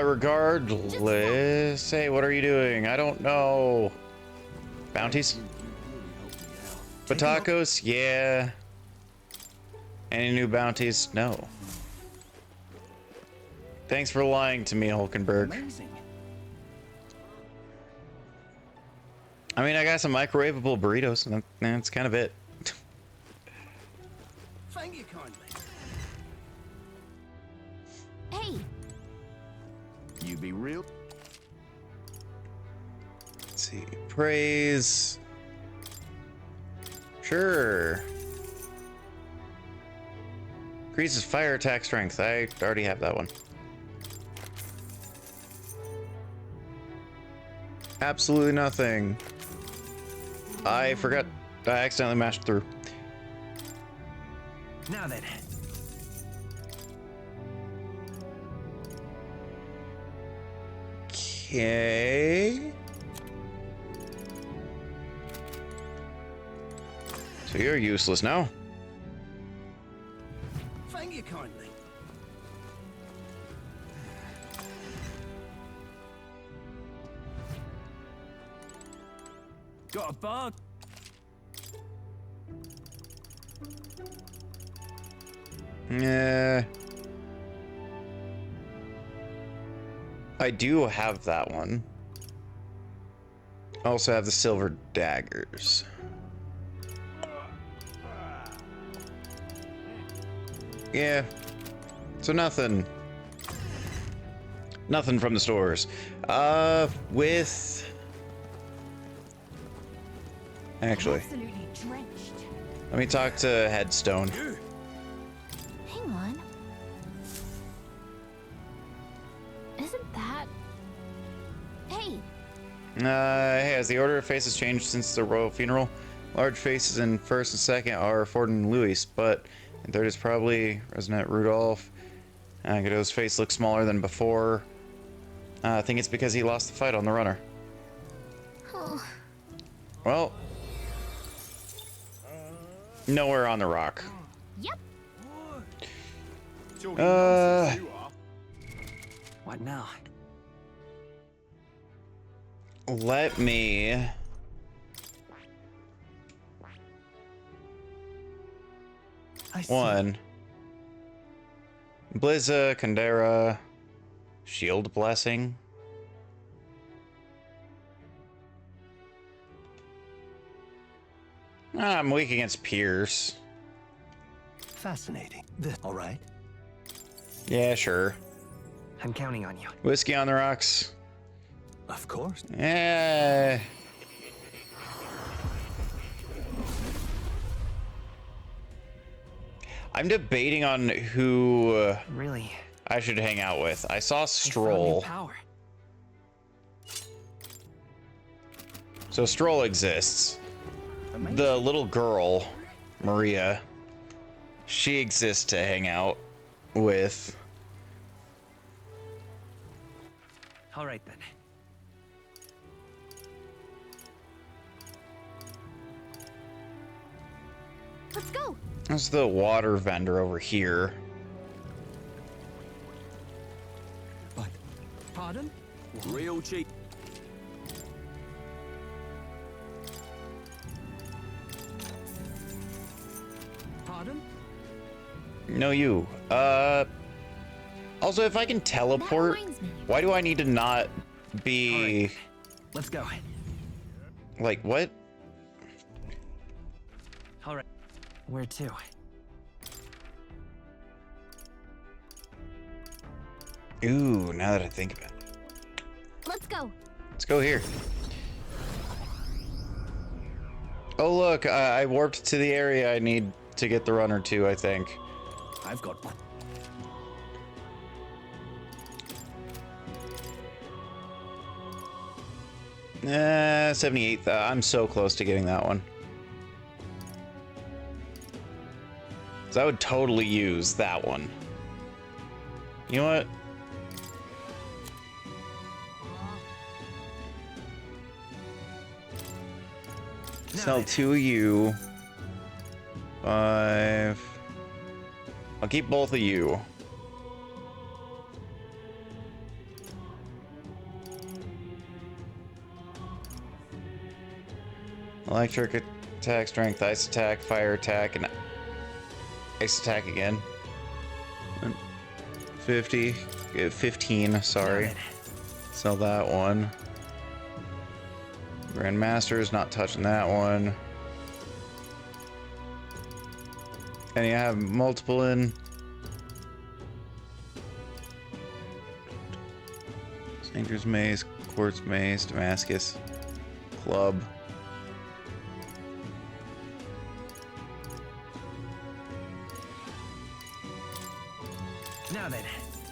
Regardless. Hey, what are you doing? I don't know. Bounties? Batakos? Yeah. Any new bounties? No. Thanks for lying to me, Hulkenberg. Amazing. I mean, I got some microwavable burritos, and that's kind of it. Thank you kindly. Hey, You be real. Let's see. Praise. Sure. Increases fire attack strength. I already have that one. Absolutely nothing. I forgot. I accidentally mashed through. Now then. Okay. So you're useless now. Thank you kindly. Got a bug? Yeah. I do have that one. I also have the silver daggers. Yeah. So nothing. Nothing from the stores. With... Actually, absolutely drenched. let me talk to Headstone. Hang on. Isn't that... Hey, Hey, has the order of faces changed since the royal funeral? Large faces in first and second are Ford and Louis, but in third is probably Resonant Rudolph. Godot's face looks smaller than before. I think it's because he lost the fight on the runner. oh, Well, nowhere on the rock. yep. What now? Let me... I see. One. Blizza, Kandera, Shield Blessing. I'm weak against Pierce. Fascinating. All right. Yeah, sure. I'm counting on you. Whiskey on the rocks. Of course. Yeah. I'm debating on who Really? I should hang out with. I saw I found Stroll. new power. So Stroll exists. Amazing. The little girl, Maria, she exists to hang out with. All right then. Let's go. That's the water vendor over here. But, pardon? Real cheap. Pardon? No, you. Also, if I can teleport, reminds me. why do I need to not be... Alright. Let's go. Like, what? All right. Where to? Ooh, now that I think about it. Let's go. Let's go here. Oh, look, I warped to the area I need to get the runner to, I think. I've got one. 78th. I'm so close to getting that one. So I would totally use that one. You know what? Sell 2 of you. 5. I'll keep both of you. Electric attack, strength, ice attack, fire attack, and ice attack again. 15, sorry. Sell that one. Grandmaster's not touching that one. And you have multiple in. Sanger's Maze, Quartz Maze, Damascus, Club. Now then.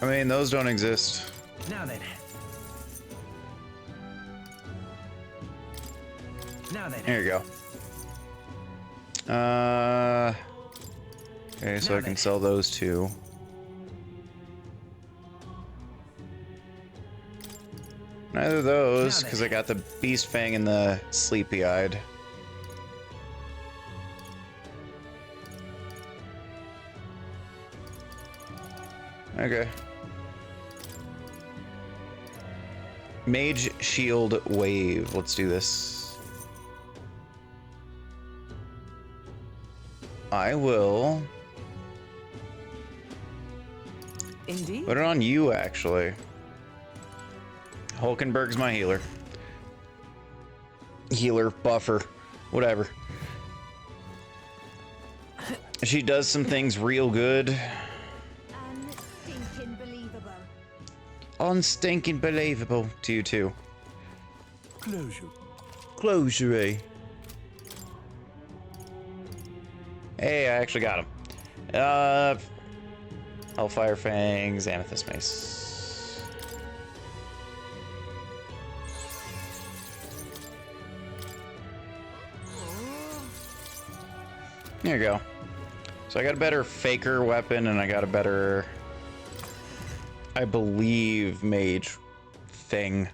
I mean, those don't exist. Now then. Now then. Here you go. Okay, so I can sell those two. Neither of those, because I got the Beast Fang and the Sleepy Eyed. Okay. Mage Shield Wave. Let's do this. I will Indeed. put it on you, actually. Hulkenberg's my healer. Healer, buffer, whatever. She does some things real good. Unstinking believable. Unstinking believable to you too. Closure. Closure, eh? Hey, I actually got him. Hellfire Fangs, Amethyst Mace. There you go. So I got a better Faker weapon, and I got a better, I believe, mage thing.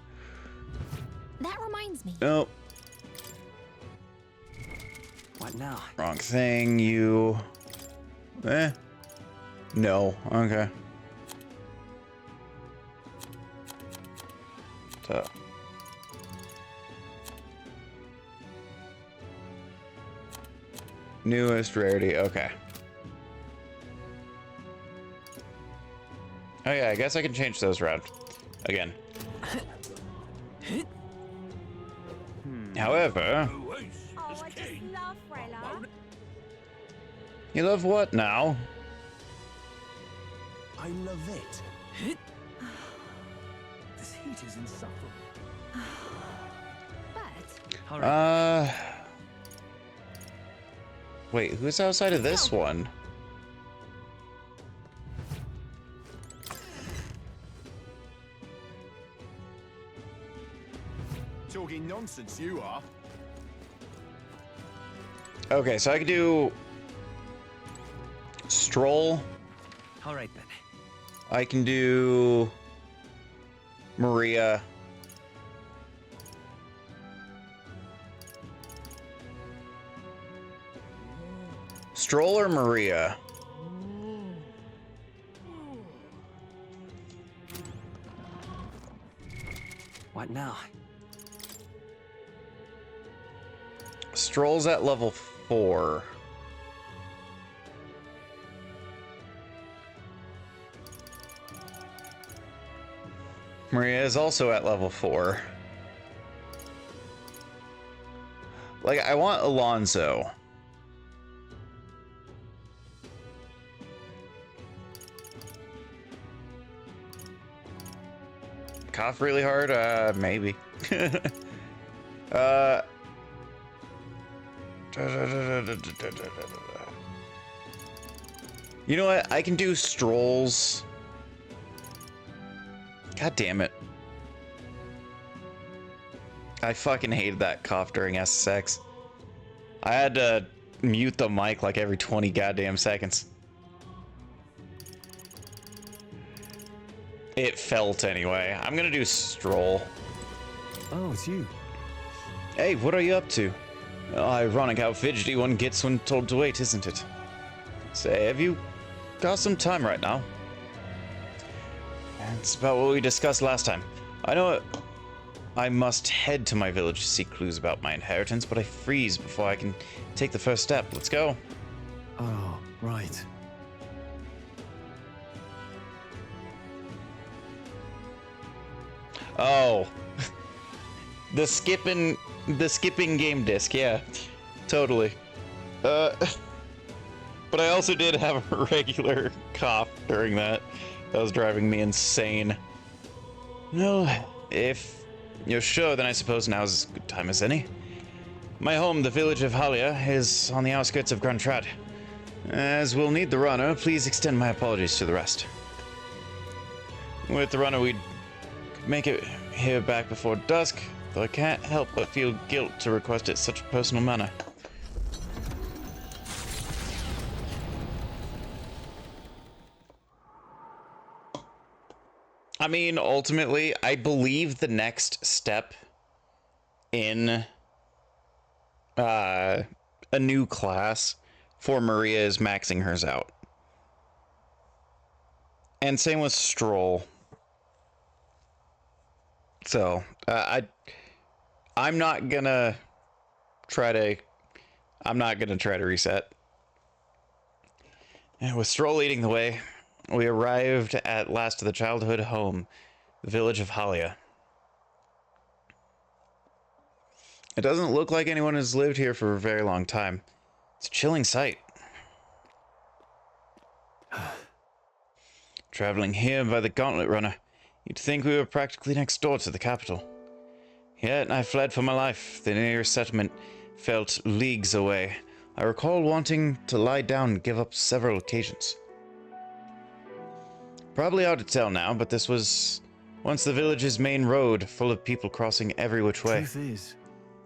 That reminds me. Nope. What now? Wrong thing, you... No, okay. So... Newest rarity, okay. Oh yeah, I guess I can change those around. Again. However... Oh, I just love Frela. You love what now? I love it. This heat is insufferable. But All right. Wait, who's outside of this one? Talking nonsense, you are. Okay, so I could do Stroll. All right then. I can do Maria. Stroll or Maria? What now? Stroll's at level 4. Maria is also at level 4. Like, I want Alonso. Cough really hard? Maybe. You know what? I can do Strolls. God damn it. I fucking hated that cough during SSX. I had to mute the mic like every 20 goddamn seconds. It felt anyway. I'm gonna do Stroll. Oh, it's you. Hey, what are you up to? Ironic how fidgety one gets when told to wait, isn't it? Say, have you got some time right now? It's about what we discussed last time. I know it. I must head to my village to seek clues about my inheritance, but I freeze before I can take the first step. Let's go. Oh, right. Oh. The skipping game disc, yeah. Totally. But I also did have a regular cough during that. That was driving me insane. No, if you're sure, then I suppose now is as good time as any. My home, the village of Halia, is on the outskirts of Grand Trad. As we'll need the runner, please extend my apologies to the rest. With the runner, we'd make it here back before dusk, though I can't help but feel guilt to request it in such a personal manner. I mean, ultimately, I believe the next step in a new class for Maria is maxing hers out. And same with Stroll. So, I'm not gonna try to reset. And with Stroll leading the way, we arrived at last to the childhood home, the village of Halia. It doesn't look like anyone has lived here for a very long time. It's a chilling sight. Traveling here by the Gauntlet Runner, you'd think we were practically next door to the capital. Yet I fled for my life. The nearest settlement felt leagues away. I recall wanting to lie down and give up several occasions. Probably hard to tell now, but this was once the village's main road, full of people crossing every which way. Truth is,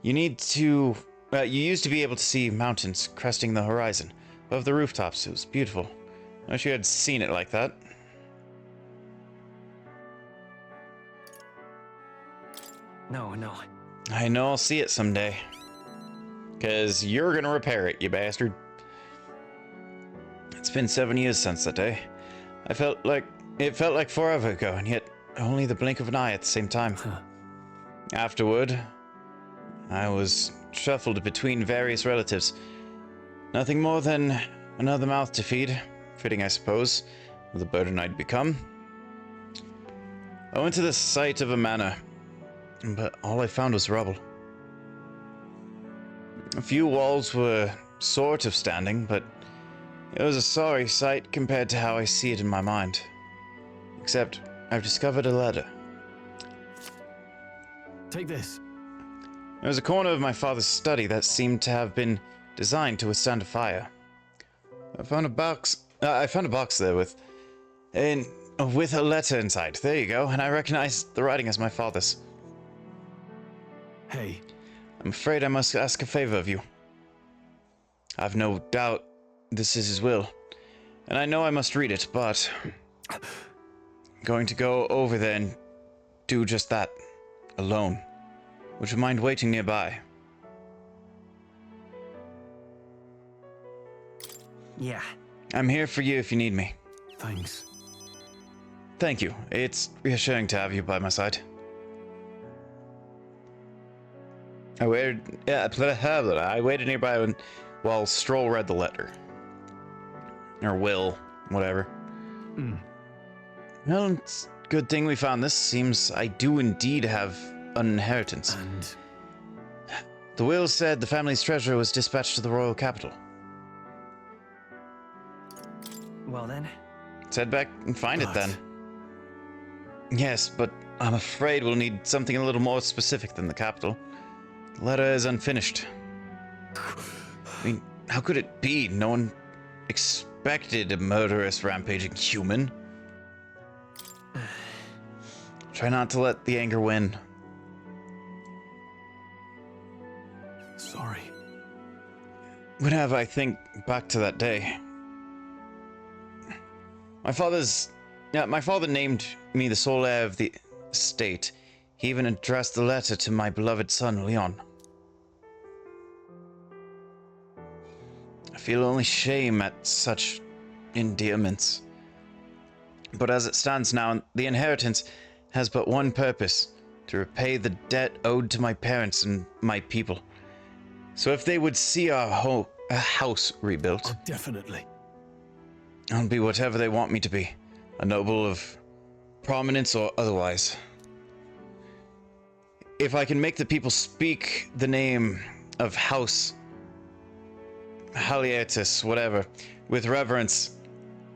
You used to be able to see mountains cresting the horizon above the rooftops. It was beautiful. I wish you had seen it like that. no. I know I'll see it someday. 'Cause you're gonna repair it, you bastard. It's been 7 years since that day. It felt like forever ago, and yet only the blink of an eye at the same time. Huh. Afterward, I was shuffled between various relatives. Nothing more than another mouth to feed. Fitting, I suppose, with the burden I'd become. I went to the site of a manor, but all I found was rubble. A few walls were sort of standing, but it was a sorry sight compared to how I see it in my mind. Except, I've discovered a letter. Take this. There was a corner of my father's study that seemed to have been designed to withstand a fire. I found a box there with a letter inside. There you go, and I recognized the writing as my father's. Hey, I'm afraid I must ask a favor of you. I've no doubt this is his will, and I know I must read it, but I'm going to go over there and do just that, alone. Would you mind waiting nearby? yeah, I'm here for you if you need me. thanks. Thank you. It's reassuring to have you by my side. I waited nearby while Stroll read the letter. Or Will, whatever. Well, it's a good thing we found this. Seems I do indeed have an inheritance. And The will said the family's treasure was dispatched to the royal capital. well then, Let's head back and find it But- then. Yes, but I'm afraid we'll need something a little more specific than the capital. The letter is unfinished. I mean, how could it be? No one expected a murderous, rampaging human. Try not to let the anger win. sorry. Whenever I think back to that day, my father named me the sole heir of the estate. He even addressed the letter to my beloved son, Leon. I feel only shame at such endearments. But as it stands now, the inheritance has but one purpose, to repay the debt owed to my parents and my people. So if they would see our house rebuilt, Oh, definitely. I'll be whatever they want me to be. A noble of prominence or otherwise. If I can make the people speak the name of House Halietis, whatever, with reverence,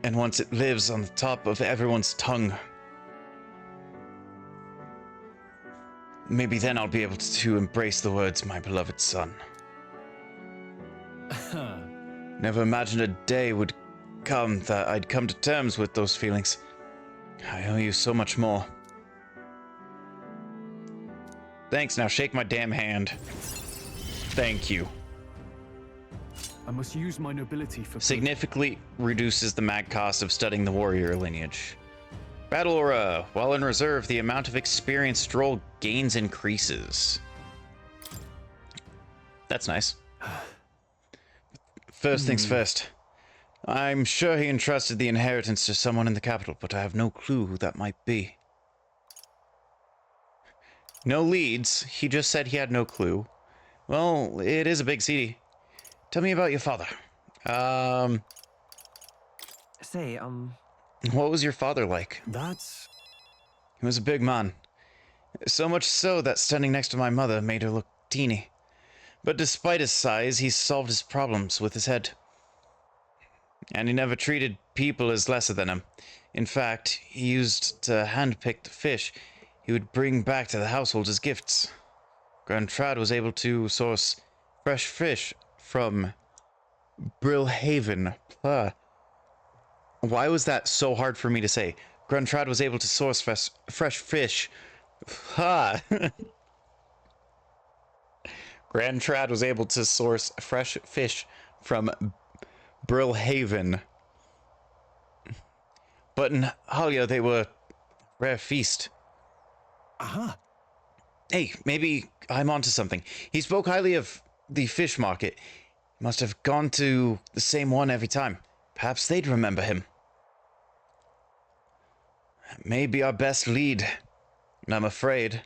and once it lives on the top of everyone's tongue, maybe then I'll be able to embrace the words, my beloved son. Never imagined a day would come that I'd come to terms with those feelings. I owe you so much more. Thanks, now shake my damn hand. Thank you. I must use my nobility for Significantly reduces the mag cost of studying the warrior lineage. Battle Aura. While in reserve, the amount of experience Stroll gains increases. That's nice. First things first. I'm sure he entrusted the inheritance to someone in the capital, but I have no clue who that might be. No leads. He just said he had no clue. Well, it is a big city. Tell me about your father. Say, What was your father like? That's... He was a big man. So much so that standing next to my mother made her look teeny. But despite his size, he solved his problems with his head. And he never treated people as lesser than him. In fact, he used to handpick the fish he would bring back to the household as gifts. Grantrad was able to source fresh fish from Brillhaven. Why was that so hard for me to say? Grantrad was able to source fresh fish. Grantrad was able to source fresh fish from Brillhaven. But in Halia, they were a rare feast. Aha. Hey, maybe I'm onto something. He spoke highly of the fish market. Must have gone to the same one every time. Perhaps they'd remember him. Maybe our best lead. And I'm afraid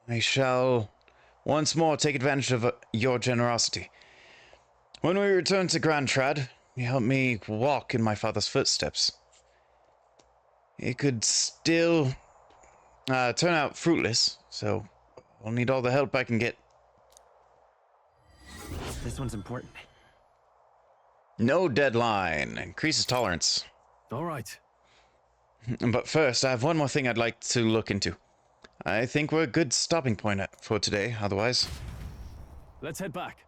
I shall once more take advantage of your generosity. When we return to Grantrad, you helped me walk in my father's footsteps. It could still turn out fruitless, so I'll need all the help I can get. this one's important. No deadline. Increases tolerance. All right. But first, I have one more thing I'd like to look into. I think we're a good stopping point for today, otherwise. Let's head back.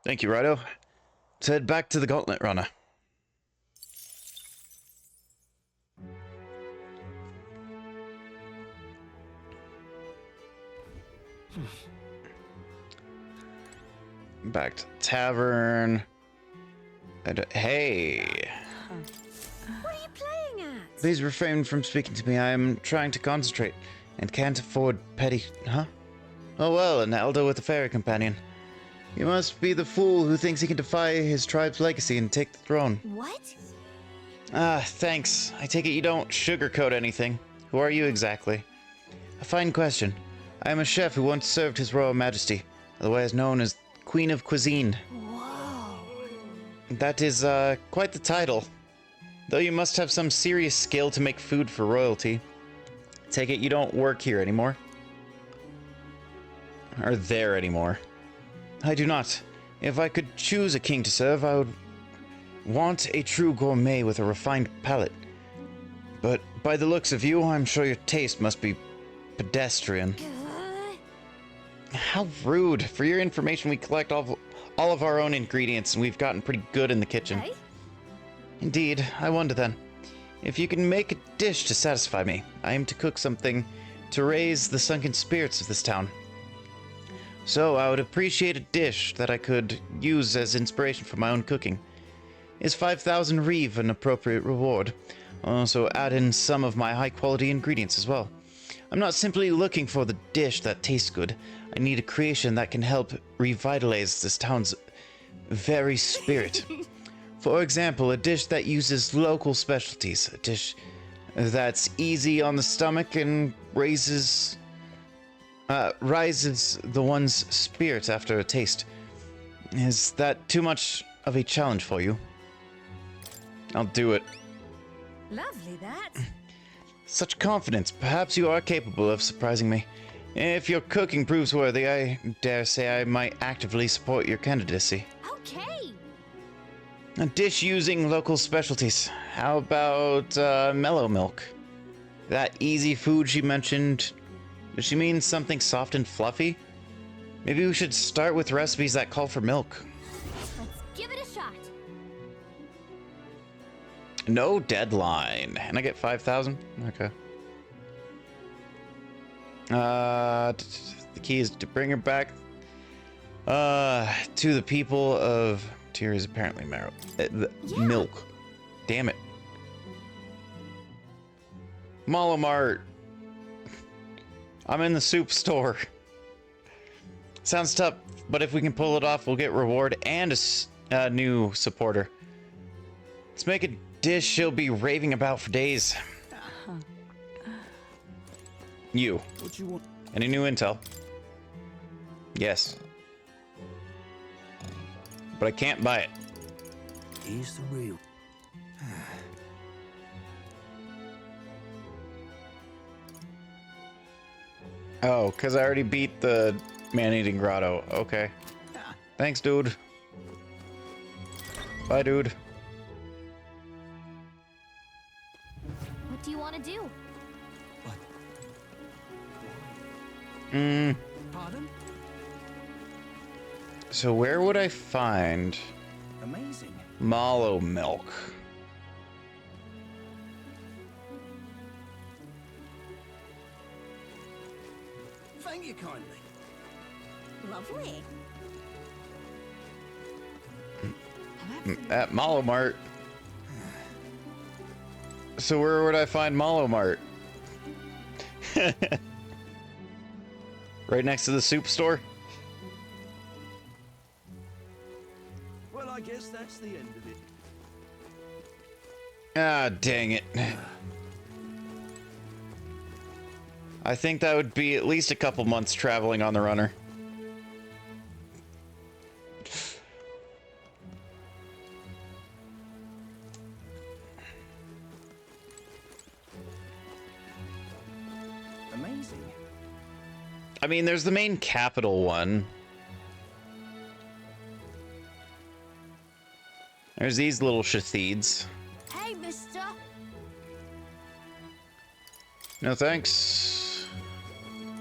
Thank you, Rido. Let's head back to the Gauntlet Runner. Back to the tavern. Hey. What are you playing at? Please refrain from speaking to me. I am trying to concentrate and can't afford petty... Huh? Oh well, an elder with a fairy companion. You must be the fool who thinks he can defy his tribe's legacy and take the throne. What? Ah, thanks. I take it you don't sugarcoat anything. Who are you exactly? A fine question. I am a chef who once served His Royal Majesty, otherwise known as Queen of Cuisine. Whoa. That is, quite the title. Though you must have some serious skill to make food for royalty. Take it you don't work here anymore? Or there anymore? I do not. If I could choose a king to serve, I would want a true gourmet with a refined palate. But by the looks of you, I'm sure your taste must be pedestrian. How rude. For your information, we collect all of our own ingredients, and we've gotten pretty good in the kitchen. Hey? Indeed. I wonder then, if you can make a dish to satisfy me. I aim to cook something to raise the sunken spirits of this town. So I would appreciate a dish that I could use as inspiration for my own cooking. Is 5,000 reeve an appropriate reward? Also add in some of my high quality ingredients as well. I'm not simply looking for the dish that tastes good. I need a creation that can help revitalize this town's very spirit. For example, a dish that uses local specialties. A dish that's easy on the stomach and raises rises the one's spirit after a taste. Is that too much of a challenge for you? I'll do it. Lovely, that. Such confidence. Perhaps you are capable of surprising me. If your cooking proves worthy, I dare say I might actively support your candidacy. Okay. A dish using local specialties. How about mellow milk? That easy food she mentioned, does she mean something soft and fluffy? Maybe we should start with recipes that call for milk. Let's give it a shot. No deadline. And I get 5,000? Okay. The key is to bring her back to the people of Tyr's apparently marrow. Milk. Damn it. Malomart. I'm in the soup store. Sounds tough, but if we can pull it off, we'll get reward and a new supporter. Let's make a dish she'll be raving about for days. You. What you want? Any new intel? Yes. But I can't buy it. Here's the real. Oh, because I already beat the man-eating grotto. Okay. Thanks, dude. Bye, dude. What do you want to do? Pardon? So where would I find Amazing. mallow milk? Thank you kindly. Lovely. At Mallow Mart. So where would I find Mallow Mart? Right next to the soup store? Well, I guess that's the end of it. Ah, dang it. I think that would be at least a couple months traveling on the runner. Amazing. I mean, there's the main capital one. There's these little shatheeds. Hey, mister. No thanks.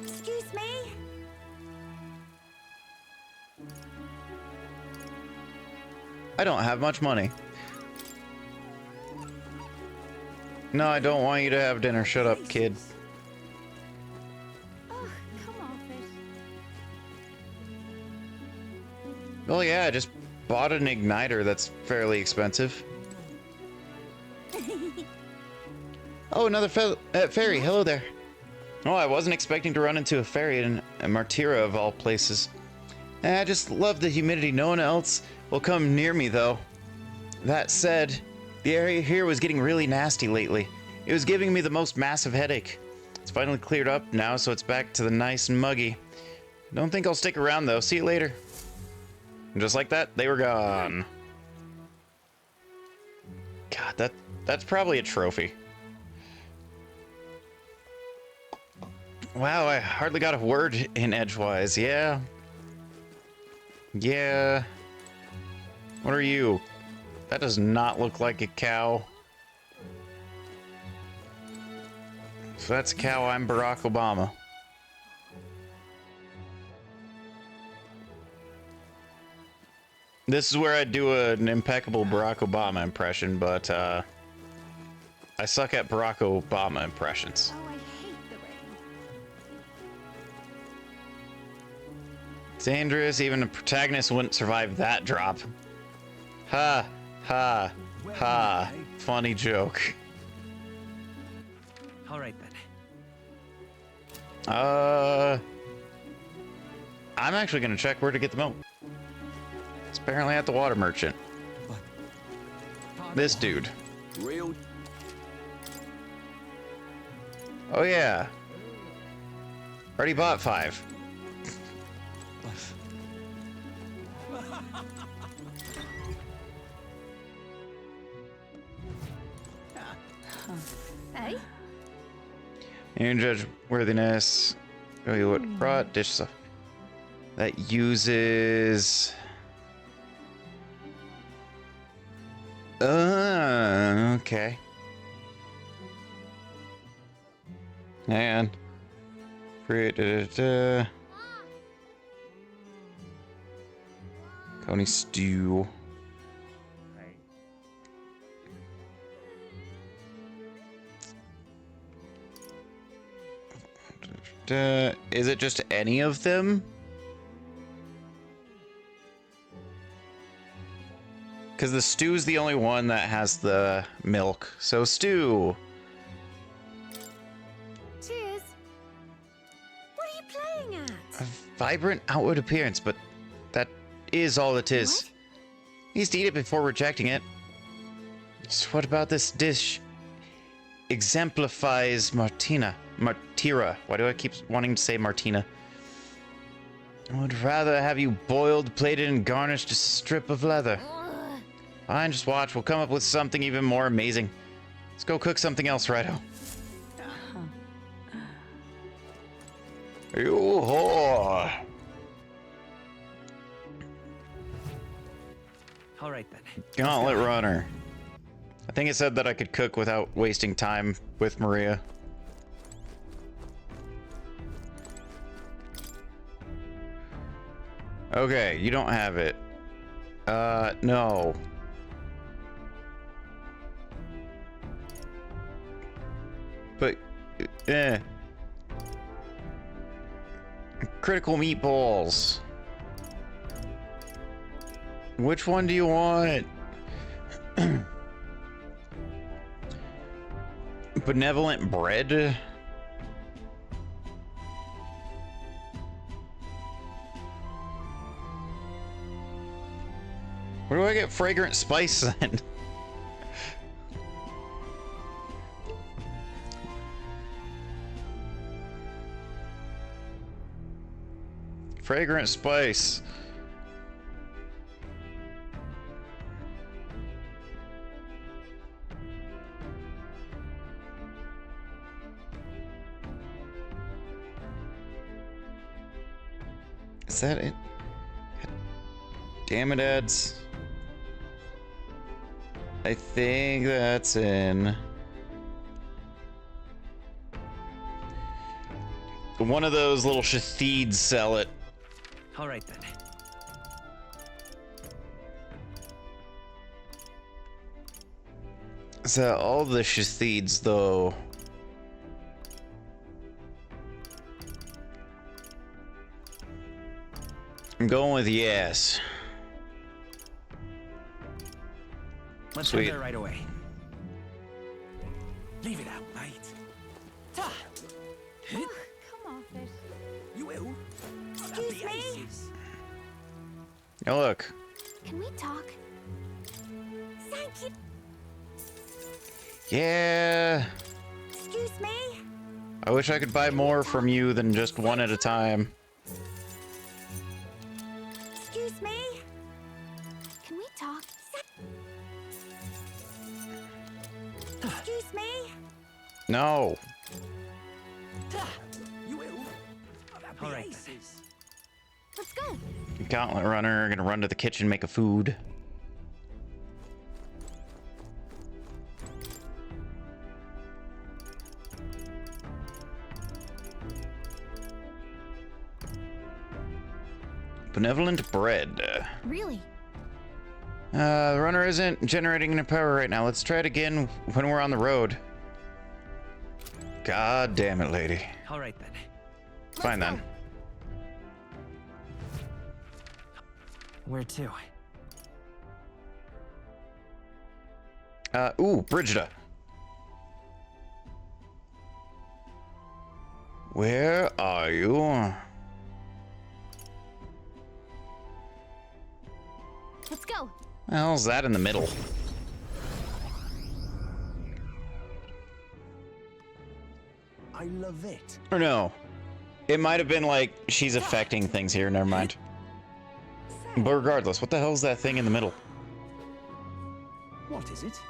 Excuse me? I don't have much money. No, I don't want you to have dinner. Shut up, kid. Oh, come off it. Well, yeah, I just bought an igniter that's fairly expensive. Oh, another fairy. Hello there. Oh, I wasn't expecting to run into a fairy in Martira of all places. I just love the humidity. No one else will come near me, though. That said, the area here was getting really nasty lately. It was giving me the most massive headache. It's finally cleared up now, so it's back to the nice and muggy. Don't think I'll stick around, though. See you later. And just like that, they were gone. God, that's probably a trophy. Wow, I hardly got a word in edgewise. Yeah. Yeah. What are you? That does not look like a cow. If that's a cow, I'm Barack Obama. This is where I do an impeccable Barack Obama impression, but I suck at Barack Obama impressions. Oh, I hate the rain. Dangerous, even a protagonist wouldn't survive that drop. Ha, ha, ha. Funny joke. All right then. I'm actually gonna check where to get the milk. It's apparently at the water merchant. This dude. Real. Oh yeah. Already bought 5. Hey? You judge worthiness. Show you what brought dish stuff. That uses. Okay. And fruit. Coney stew. Is it just any of them? Because the stew's the only one that has the milk. So stew. Cheers. What are you playing at? A vibrant outward appearance, but that is all it is. What? He needs to eat it before rejecting it. So what about this dish? Exemplifies Martira. Why do I keep wanting to say Martina? I would rather have you boiled, plated, and garnished a strip of leather. Ugh. Fine, just watch. We'll come up with something even more amazing. Let's go cook something else, righto. You whore. All right then. Gauntlet runner. I think it said that I could cook without wasting time with Maria. Okay, you don't have it. No. But, critical meatballs. Which one do you want? Benevolent bread? Where do I get fragrant spice then? Fragrant spice. Is that it? Damn it, ads. I think that's in one of those little shatheeds sell it. All right then. Is that all the shatheeds though? I'm going with yes. Let's Sweet. head there right away. Leave it out, mate. Ta! Ugh, come off it. You will. Excuse me? Aces. Now look. Can we talk? Thank you. Yeah. Excuse me? I wish I could buy more from you than just one at a time. Excuse me? Can we talk? Excuse me? No. Ta! You will. All right then. Aces. Let's go. Gauntlet runner, gonna run to the kitchen, make a food. Benevolent bread. Really? The runner isn't generating enough power right now. Let's try it again when we're on the road. God damn it, lady. All right then. Fine then. Where to? Ooh, Brigida. Where are you? Let's go. The hell's that in the middle? I love it. Or no. It might have been like she's affecting things here. Never mind. But regardless, what the hell is that thing in the middle? What is it?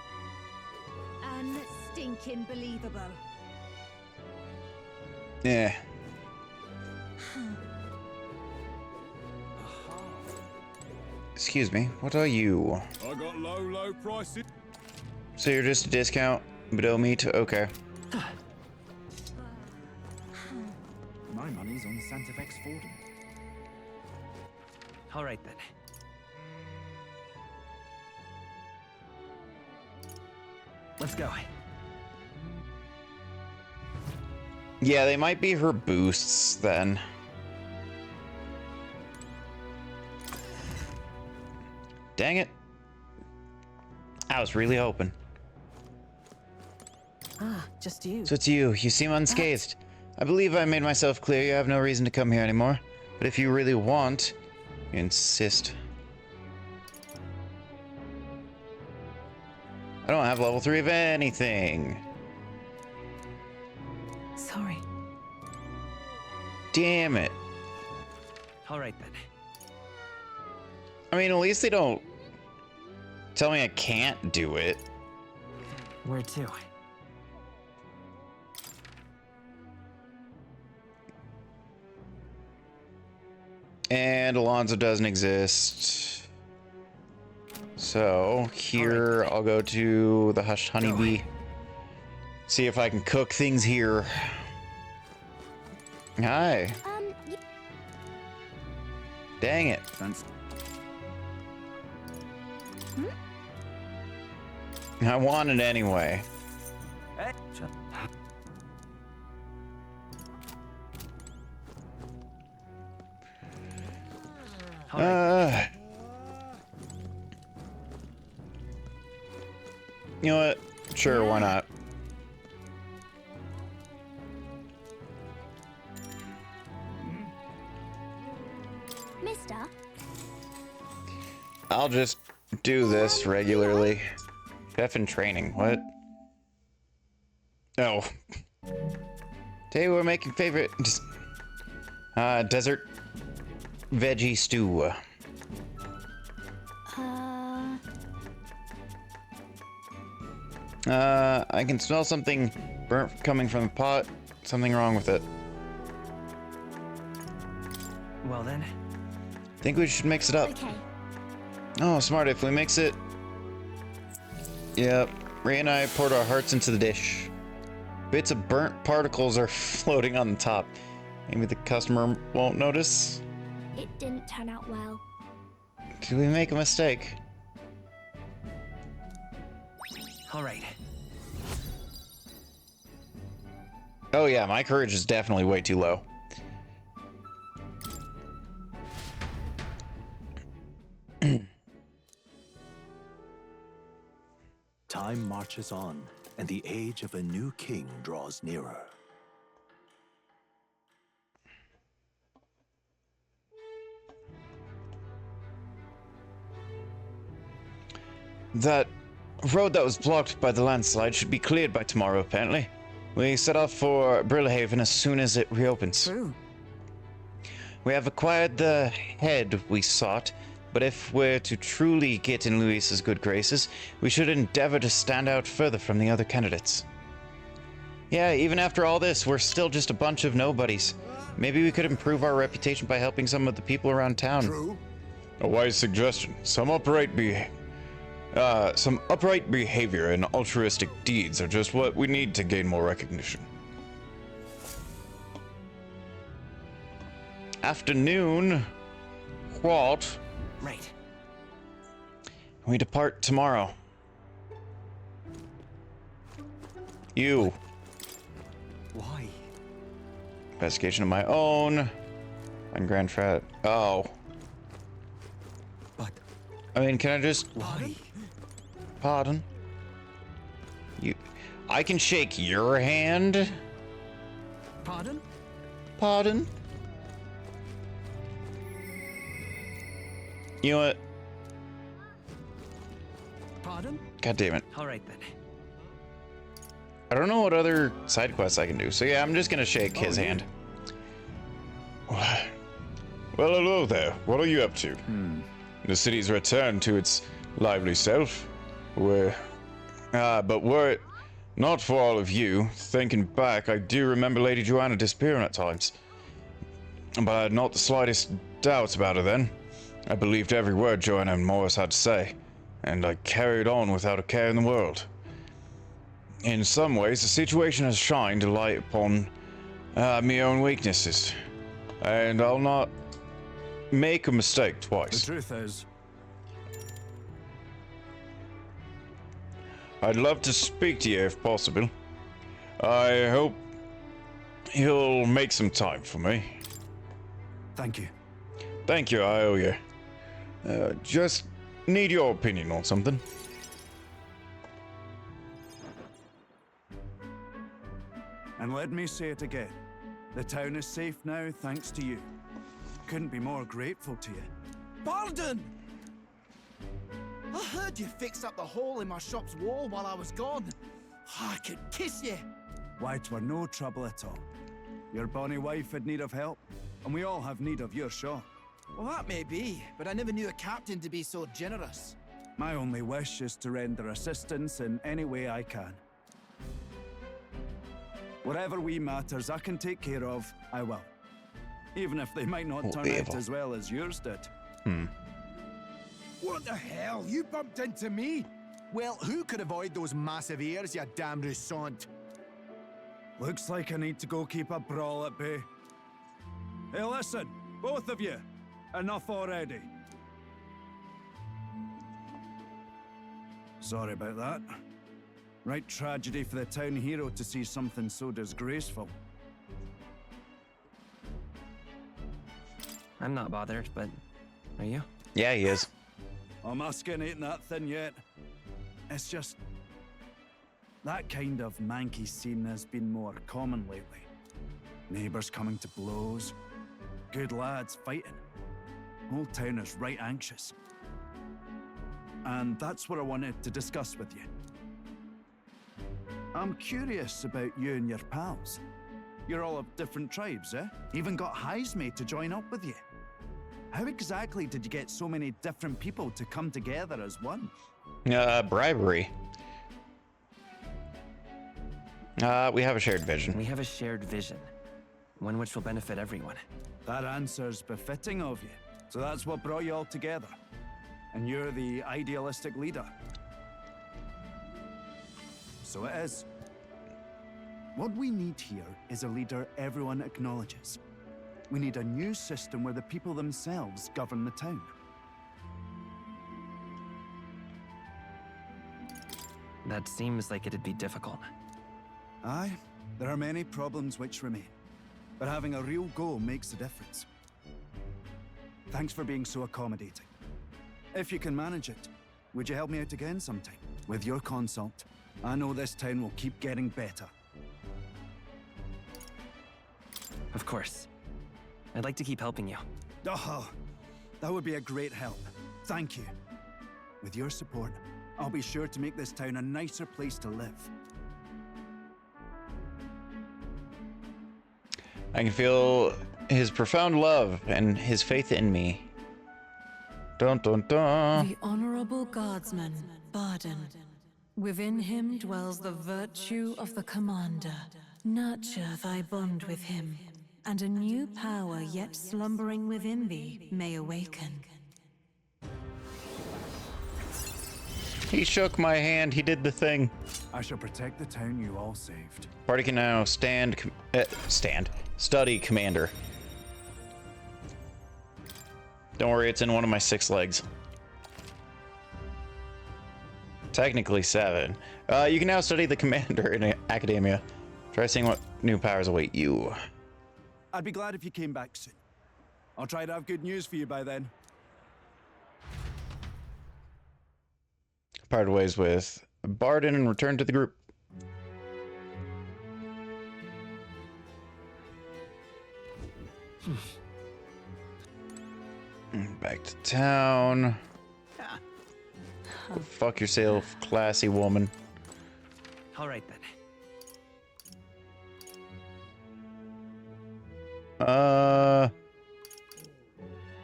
Unstinking believable. Yeah. Excuse me. What are you? I got low prices. So you're just a discount below meat? Okay. My money's on Santa Fex Fordham. All right then. Let's go. Yeah, they might be her boosts then. Dang it. I was really hoping. Ah, just you. So it's you. You seem unscathed. I believe I made myself clear. You have no reason to come here anymore. But if you really want, you insist. I don't have level 3 of anything. Sorry. Damn it. All right then. I mean, at least they don't tell me I can't do it. Where to? And Alonzo doesn't exist. So here I'll go to the Hushed Honeybee. See if I can cook things here. Hi. Dang it. Thanks. I want it anyway. Hey. You know what? Sure, why not? Mister? I'll just do this regularly. Chef in training, what? Oh. Today we're making favorite desert veggie stew. I can smell something burnt coming from the pot. Something wrong with it. Well then. Think we should mix it up. Okay. Oh, smart. If we mix it. Yep. Ray and I poured our hearts into the dish. Bits of burnt particles are floating on the top. Maybe the customer won't notice. It didn't turn out well. Did we make a mistake? All right. Oh yeah, my courage is definitely way too low. Time marches on, and the age of a new king draws nearer. That road that was blocked by the landslide should be cleared by tomorrow, apparently. We set off for Brillhaven as soon as it reopens. True. We have acquired the head we sought, but if we're to truly get in Luis's good graces, we should endeavor to stand out further from the other candidates. Yeah, even after all this, we're still just a bunch of nobodies. Maybe we could improve our reputation by helping some of the people around town. True. A wise suggestion. Some upright behavior and altruistic deeds are just what we need to gain more recognition. Afternoon. What? Right. We depart tomorrow. You. Why? Investigation of my own. And Grand Frat. Oh. But I mean, can I just... why? Pardon? You... I can shake your hand? Pardon? Pardon? You know what? Pardon? God damn it. All right then. I don't know what other side quests I can do. So yeah, I'm just gonna shake his hand. Well, hello there. What are you up to? The city's returned to its lively self. But were it not for all of you, thinking back, I do remember Lady Joanna disappearing at times. But I had not the slightest doubts about her then. I believed every word Joanna and Morris had to say, and I carried on without a care in the world. In some ways, the situation has shined a light upon my own weaknesses, and I'll not make a mistake The twice. truth is, I'd love to speak to you if possible. I hope you'll make some time for me. thank you. Thank you, I owe you. Just need your opinion on something. And let me say it again. The town is safe now thanks to you. Couldn't be more grateful to you. Pardon! I heard you fixed up the hole in my shop's wall while I was gone. I could kiss you. Why, 'twere no trouble at all. Your bonny wife had need of help, and we all have need of your shop. Well, that may be, but I never knew a captain to be so generous. My only wish is to render assistance in any way I can. Whatever wee matters I can take care of, I will. Even if they might not turn out as well as yours did. What the hell? You bumped into me? Well, who could avoid those massive ears, you damn russant? Looks like I need to go keep a brawl at bay. Hey, listen, both of you. Enough already. Sorry about that. Right tragedy for the town hero to see something so disgraceful. I'm not bothered, but are you? Yeah, he is. My skin ain't that thin yet. It's just... that kind of manky scene has been more common lately. Neighbours coming to blows. Good lads fighting. Whole town is right anxious. And that's what I wanted to discuss with you. I'm curious about you and your pals. You're all of different tribes, eh? Even got Heisme to join up with you. How exactly did you get so many different people to come together as one? Bribery. We have a shared vision. We have a shared vision, one which will benefit everyone. That answer's befitting of you. So that's what brought you all together. And you're the idealistic leader. So it is. What we need here is a leader everyone acknowledges. We need a new system where the people themselves govern the town. That seems like it'd be difficult. Aye, there are many problems which remain. But having a real goal makes a difference. Thanks for being so accommodating. If you can manage it, would you help me out again sometime? With your consult, I know this town will keep getting better. Of course. I'd like to keep helping you. Oh, that would be a great help. Thank you. With your support, I'll be sure to make this town a nicer place to live. I can feel his profound love and his faith in me. Dun dun dun. The honorable guardsman, Barden. Within him dwells the virtue of the commander. Nurture thy bond with him, and a new power yet slumbering within thee may awaken. He shook my hand. He did the thing. I shall protect the town you all saved. Party can now study commander. Don't worry, it's in one of my 6 legs. Technically 7. You can now study the commander in academia. Try seeing what new powers await you. I'd be glad if you came back soon. I'll try to have good news for you by then. Parted ways with Barden and returned to the group. Back to town. Go fuck yourself, classy woman. All right then.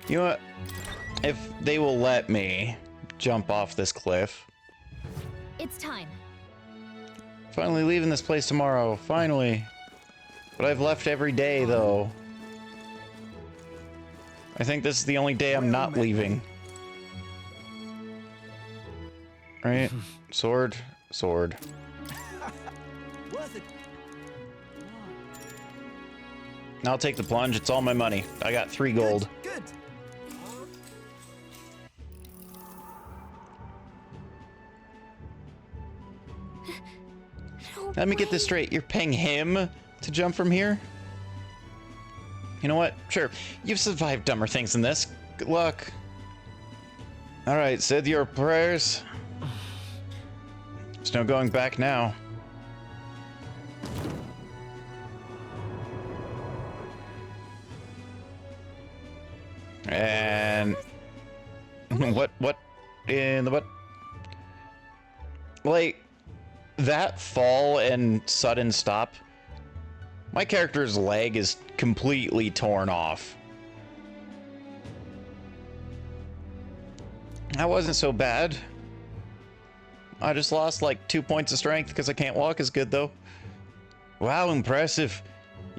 You know what? If they will let me jump off this cliff. It's time. Finally leaving this place tomorrow. Finally. But I've left every day, though. I think this is the only day I'm not leaving. Right? Sword. Sword. Worth it. I'll take the plunge. It's all my money. I got 3 gold. Good. Let me get this straight. You're paying him to jump from here? You know what? Sure. You've survived dumber things than this. Good luck. Alright, said your prayers. There's no going back now. And... What in the what? Like... That fall and sudden stop, my character's leg is completely torn off. That wasn't so bad. I just lost like 2 points of strength because I can't walk as good though. Wow, impressive.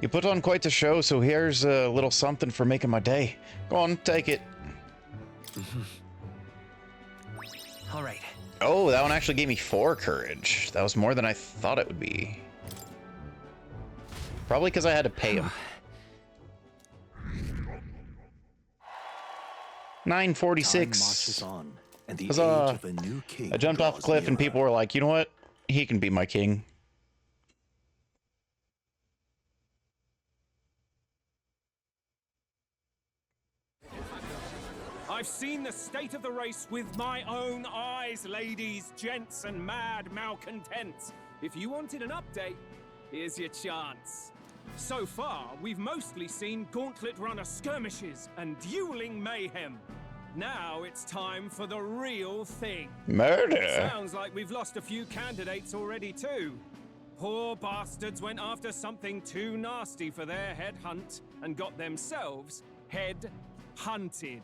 You put on quite a show, so here's a little something for making my day. Go on, take it. All right. Oh, that one actually gave me 4 courage. That was more than I thought it would be. Probably because I had to pay him. 946. Marches on, and the Huzzah. age of a new king I jumped off a draws cliff and nearer. people were like, you know what? He can be my king. I've seen the state of the race with my own eyes, ladies, gents, and mad malcontents. If you wanted an update, here's your chance. So far, we've mostly seen gauntlet runner skirmishes and dueling mayhem. Now it's time for the real thing. Murder. Sounds like we've lost a few candidates already too. Poor bastards went after something too nasty for their head hunt and got themselves head hunted.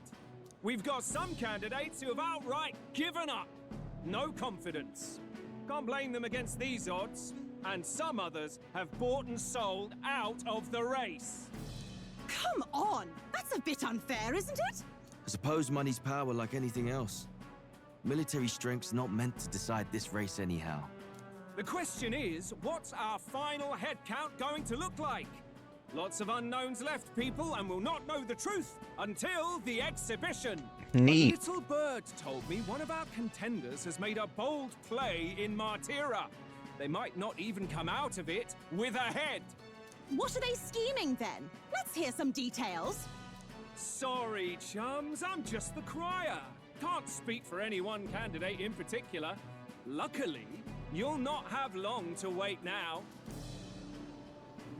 We've got some candidates who have outright given up. No confidence. Can't blame them against these odds. And some others have bought and sold out of the race. Come on! That's a bit unfair, isn't it? I suppose money's power like anything else. Military strength's not meant to decide this race anyhow. The question is, what's our final head count going to look like? Lots of unknowns left, people, and we'll not know the truth until the exhibition. Neat. A little bird told me one of our contenders has made a bold play in Martira. They might not even come out of it with a head. What are they scheming then? Let's hear some details. Sorry, chums, I'm just the crier. Can't speak for any one candidate in particular. Luckily, you'll not have long to wait now.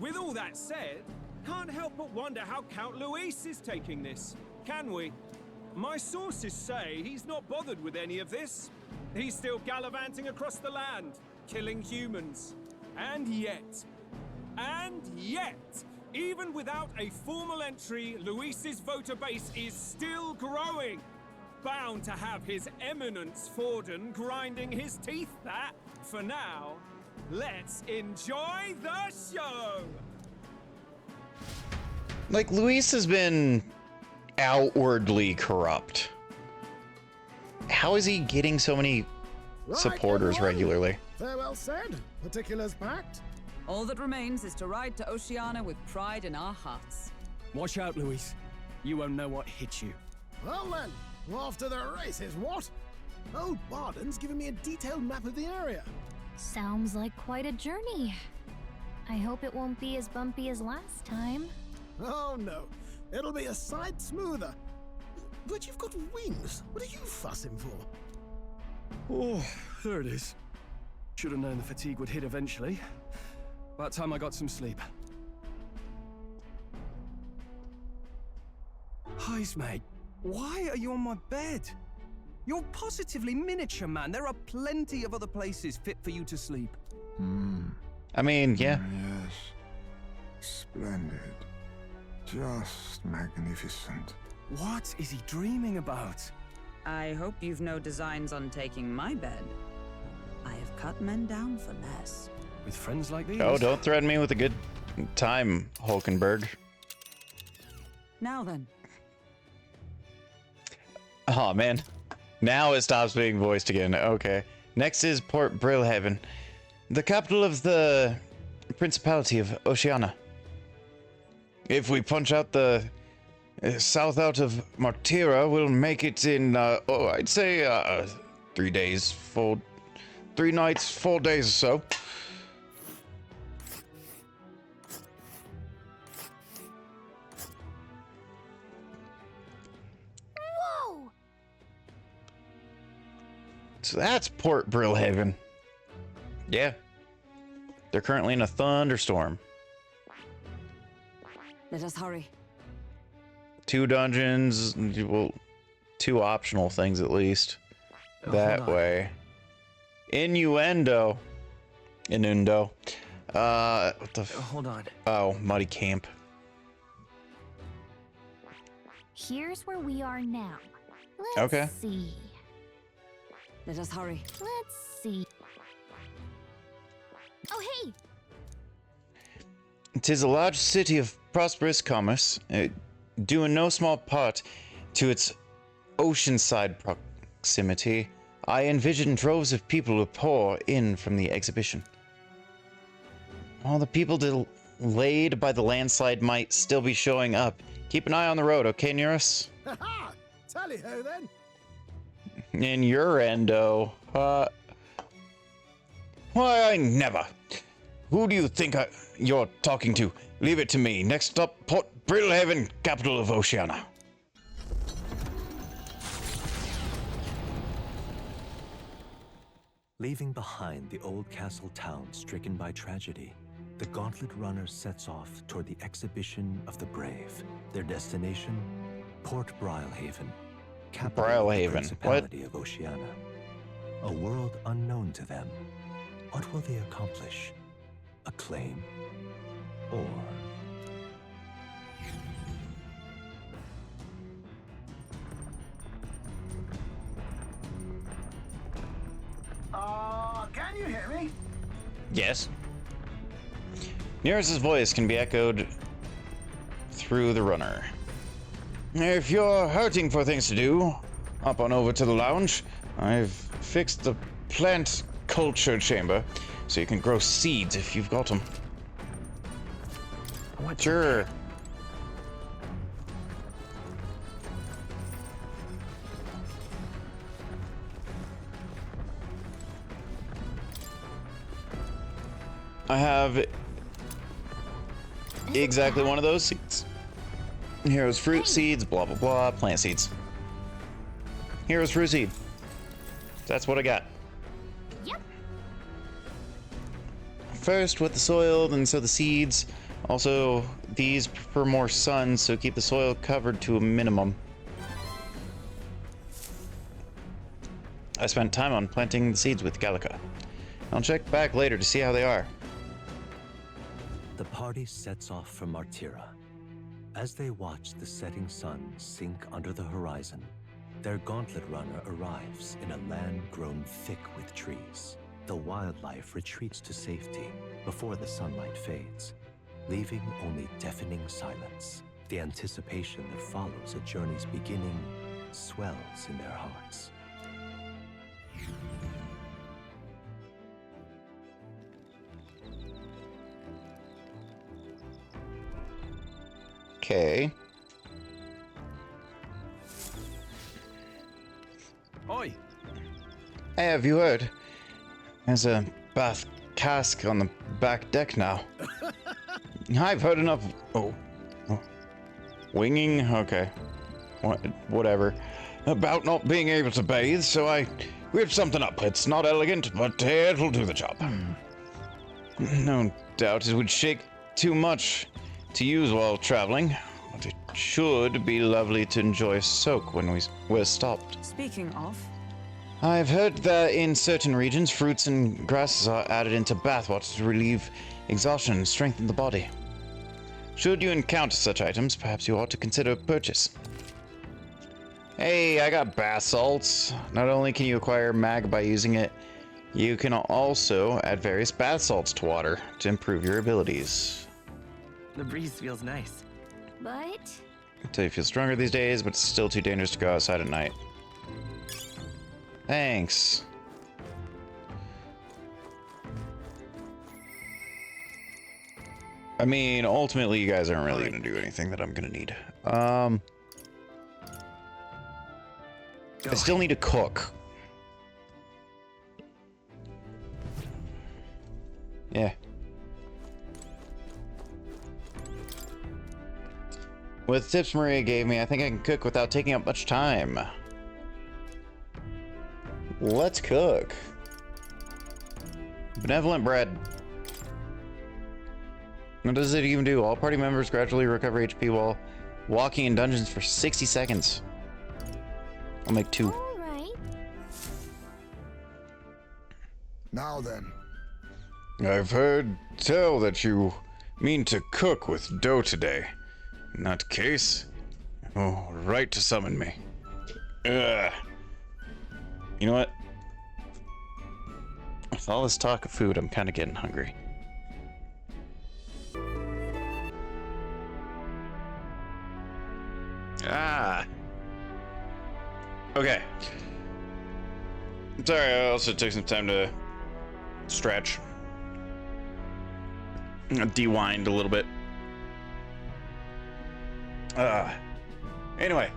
With all that said, can't help but wonder how Count Luis is taking this, can we? My sources say he's not bothered with any of this. He's still gallivanting across the land, killing humans. And yet, even without a formal entry, Luis's voter base is still growing. Bound to have his eminence Forden grinding his teeth that, for now, let's enjoy the show! Like, Luis has been outwardly corrupt. How is he getting so many supporters regularly? Farewell said. Particulars packed. All that remains is to ride to Oceania with pride in our hearts. Watch out, Luis. You won't know what hits you. Well then, off to the races, what? Old Barden's giving me a detailed map of the area. Sounds like quite a journey. I hope it won't be as bumpy as last time. Oh no, it'll be a sight smoother. But you've got wings. What are you fussing for? Oh, there it is. Should have known the fatigue would hit eventually. About time I got some sleep. Heis, mate. Why are you on my bed? You're positively miniature, man. There are plenty of other places fit for you to sleep. I mean, yeah. Yes. Splendid. Just magnificent. What is he dreaming about? I hope you've no designs on taking my bed. I have cut men down for less. With friends like these? Oh, don't threaten me with a good time, Hulkenberg. Now then. Oh, man. Now it stops being voiced again. Okay. Next is Port Brilhaven, the capital of the Principality of Oceania. If we punch out the south out of Martira, we'll make it in, I'd say, 3 days, 3 nights, 4 days or so. Whoa! So that's Port Brilhaven. Yeah. They're currently in a thunderstorm. Let us hurry. 2 dungeons, well, 2 optional things at least. That way. Innuendo. What the Hold on. Oh, Muddy Camp. Here's where we are now. Let's Okay. see. Let us hurry. Let's see. Oh, hey! 'Tis a large city of prosperous commerce, due in no small part to its oceanside proximity. I envision droves of people who pour in from the exhibition. All the people delayed by the landslide might still be showing up. Keep an eye on the road, okay, Nearus? Ha ha! Tally ho then! In your endo. Why, I never. Who do you think you're talking to? Leave it to me. Next up, Port Brilhaven, capital of Oceania. Leaving behind the old castle town stricken by tragedy, the Gauntlet Runner sets off toward the exhibition of the brave. Their destination, Port Brilhaven, capital of the Principality of Oceania. A world unknown to them. What will they accomplish? Acclaim? Or... Can you hear me? Yes. Nearest's voice can be echoed through the runner. If you're hurting for things to do, hop on over to the lounge. I've fixed the plant culture chamber, so you can grow seeds if you've got them. What? Sure. I have exactly one of those seeds. Here's fruit seeds, blah, blah, blah, plant seeds. Here's fruit seed. That's what I got. Yep. First with the soil, then sow the seeds. Also, these prefer more sun, so keep the soil covered to a minimum. I spent time on planting the seeds with Gallica. I'll check back later to see how they are. The party sets off for Martira. As they watch the setting sun sink under the horizon, their Gauntlet Runner arrives in a land grown thick with trees. The wildlife retreats to safety before the sunlight fades, leaving only deafening silence. The anticipation that follows a journey's beginning swells in their hearts. Okay. Oi! Hey, have you heard? There's a bath cask on the back deck now. I've heard enough. Oh. Winging? Okay. Whatever. About not being able to bathe, so I whipped something up. It's not elegant, but it'll do the job. No doubt it would shake too much to use while traveling, but it should be lovely to enjoy a soak when we're stopped. Speaking of, I've heard that in certain regions, fruits and grasses are added into bathwater to relieve exhaustion and strengthen the body. Should you encounter such items, perhaps you ought to consider a purchase. Hey, I got bath salts. Not only can you acquire mag by using it, you can also add various bath salts to water to improve your abilities. The breeze feels nice. But Until you feel stronger these days, but it's still too dangerous to go outside at night. Thanks. I mean, ultimately, you guys aren't really going to do anything that I'm going to need. I still need to cook. Yeah. With tips Maria gave me, I think I can cook without taking up much time. Let's cook. Benevolent bread. What does it even do? All party members gradually recover HP while walking in dungeons for 60 seconds. I'll make 2. all right. Now then. I've heard tell that you mean to cook with dough today. In that case, oh, right to summon me. Ugh. You know what? With all this talk of food, I'm kind of getting hungry. Ah. Okay. Sorry, I also took some time to stretch. De-wind a little bit. Anyway.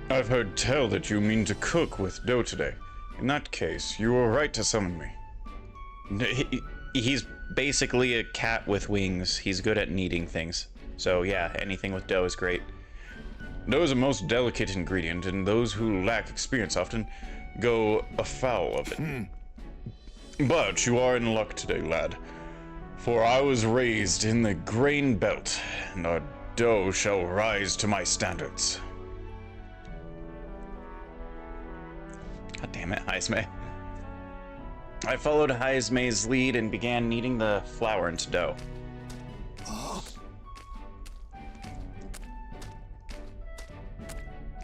I've heard tell that you mean to cook with dough today. In that case, you were right to summon me. He's basically a cat with wings. He's good at kneading things. So yeah, anything with dough is great. Dough is a most delicate ingredient, and those who lack experience often go afoul of it. But you are in luck today, lad. For I was raised in the grain belt, and our dough shall rise to my standards. God damn it, Heisme. I followed Heisme's lead and began kneading the flour into dough.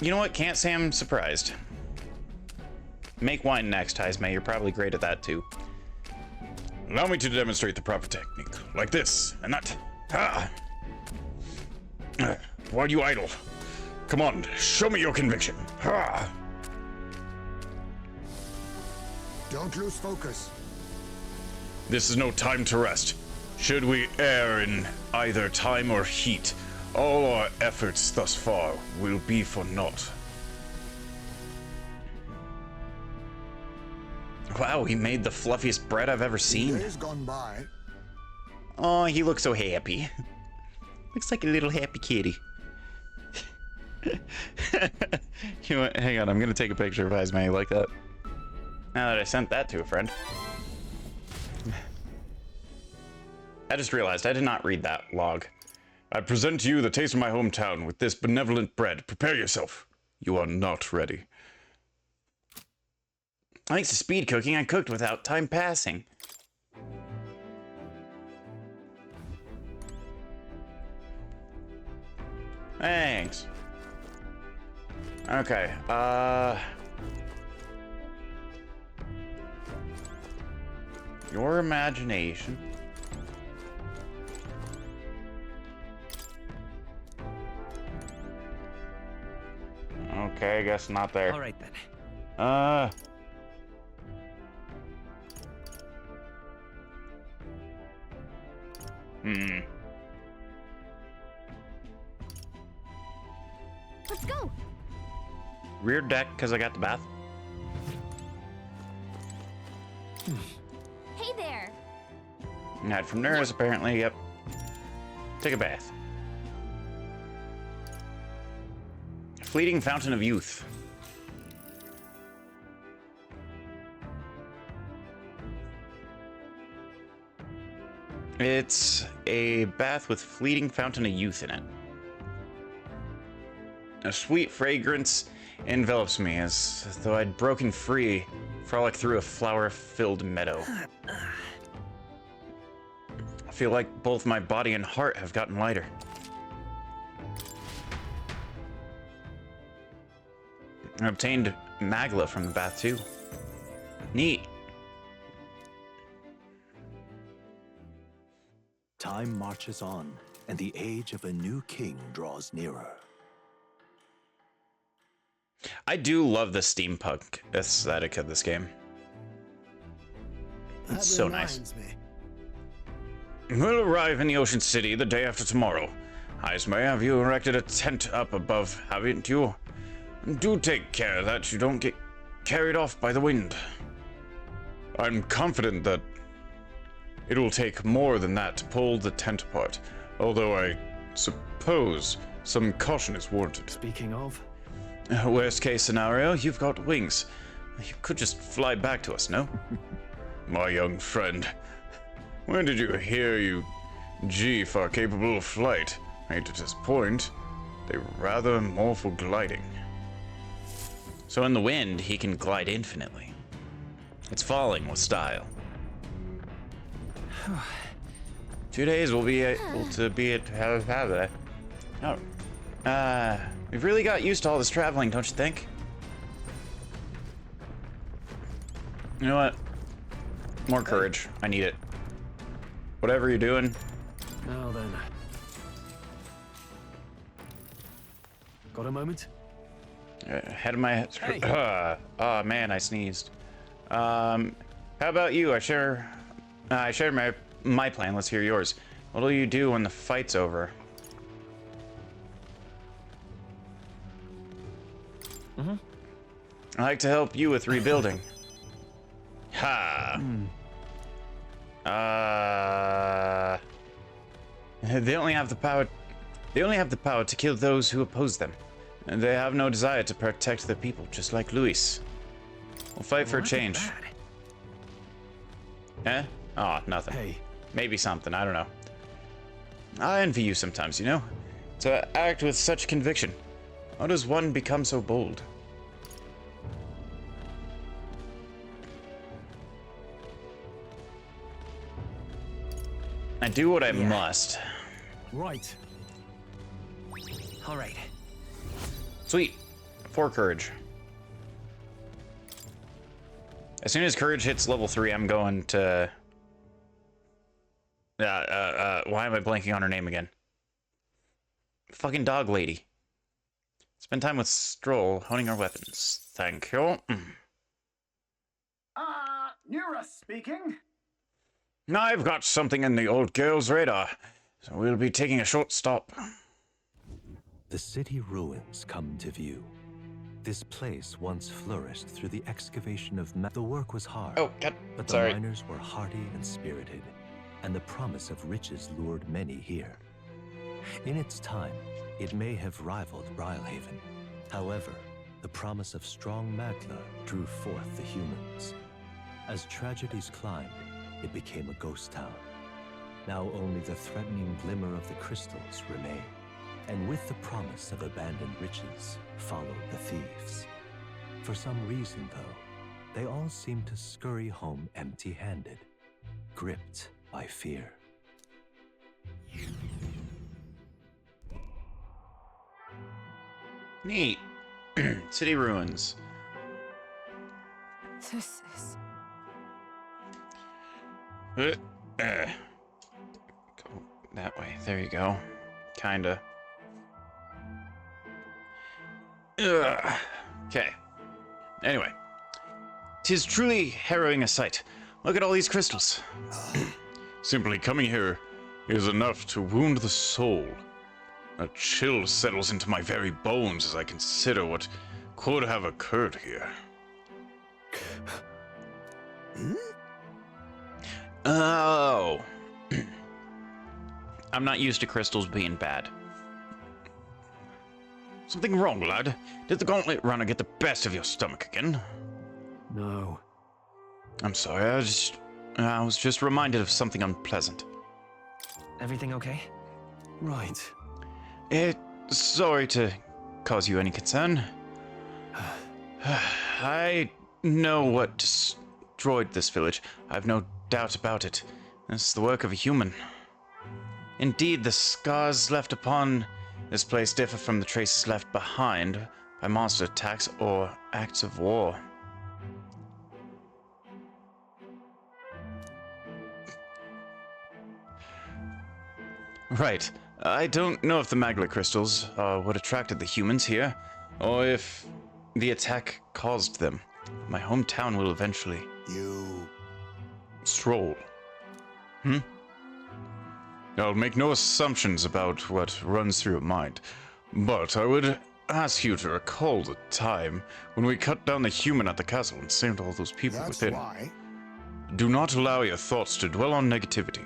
You know what? Can't say I'm surprised. Make wine next, Heisme. You're probably great at that too. Allow me to demonstrate the proper technique. Like this, and that. Ah! Why are you idle? Come on, show me your conviction. Ah! Don't lose focus. This is no time to rest. Should we err in either time or heat, all our efforts thus far will be for naught. Wow, he made the fluffiest bread I've ever seen. Days gone by. Oh, he looks so happy. Looks like a little happy kitty. You know what? Hang on, I'm gonna take a picture of Heisme like that. Now that I sent that to a friend. I just realized I did not read that log. I present to you the taste of my hometown with this benevolent bread. Prepare yourself. You are not ready. Thanks to speed cooking, I cooked without time passing. Thanks. Okay, your imagination. Okay, I guess not there. All right then. Let's go. Rear deck, because I got the bath. Hey there. Hide from nerves, apparently, yep. Take a bath. Fleeting Fountain of Youth. It's a bath with fleeting Fountain of Youth in it. A sweet fragrance envelops me as though I'd broken free, frolic through a flower-filled meadow. I feel like both my body and heart have gotten lighter. I obtained Magla from the bath too. Neat. Time marches on, and the age of a new king draws nearer. I do love the steampunk aesthetic of this game. It's so nice. We'll arrive in the Ocean City the day after tomorrow. Ismay, have you erected a tent up above, haven't you? Do take care that you don't get carried off by the wind. I'm confident that it'll take more than that to pull the tent apart, although I suppose some caution is warranted. Speaking of... Worst case scenario, you've got wings. You could just fly back to us, no? My young friend, when did you hear you Jeef are capable of flight? I hate to disappoint, they're rather more for gliding. So in the wind, he can glide infinitely. It's falling with style. 2 days we'll be able to be at we've really got used to all this traveling, don't you think? You know what? More courage. I need it. Whatever you're doing. Now then. Got a moment? Head of my head. Hey. Oh man, I sneezed. How about you? I shared my plan. Let's hear yours. What'll you do when the fight's over? I like to help you with rebuilding. Ha. They only have the power. They only have the power to kill those who oppose them. And they have no desire to protect the people, just like Luis. We'll fight for a change. Eh? Oh, nothing. Hey. Maybe something, I don't know. I envy you sometimes, you know? To act with such conviction. How does one become so bold? I do what I must. Right. All right. Sweet. 4 courage. As soon as courage hits level 3, I'm going to... why am I blanking on her name again? Fucking dog lady. Spend time with Stroll, honing our weapons. Thank you. Nura speaking. I've got something in the old girl's radar, so we'll be taking a short stop. The city ruins come to view. This place once flourished through the excavation of the work was hard, but the miners were hardy and spirited, and the promise of riches lured many here. In its time, it may have rivaled Brilhaven. However, the promise of strong Magla drew forth the humans. As tragedies climbed, it became a ghost town. Now only the threatening glimmer of the crystals remain. And with the promise of abandoned riches followed the thieves. For some reason, though, they all seem to scurry home empty-handed, gripped by fear. Neat. City ruins. This is... Go that way. There you go. Kinda. Okay. Anyway. 'Tis truly harrowing a sight. Look at all these crystals. Simply coming here is enough to wound the soul. A chill settles into my very bones as I consider what could have occurred here. Oh. I'm not used to crystals being bad. Something wrong, lad? Did the gauntlet runner get the best of your stomach again? No. I'm sorry, I was just reminded of something unpleasant. Everything okay? Right. Sorry to cause you any concern. I know what destroyed this village. I've no doubt about it. It's the work of a human. Indeed, the scars left upon this place differ from the traces left behind by monster attacks or acts of war. Right. I don't know if the magma crystals are what attracted the humans here, or if the attack caused them. My hometown will eventually... Stroll. I'll make no assumptions about what runs through your mind, but I would ask you to recall the time when we cut down the human at the castle and saved all those people within. Why? Do not allow your thoughts to dwell on negativity.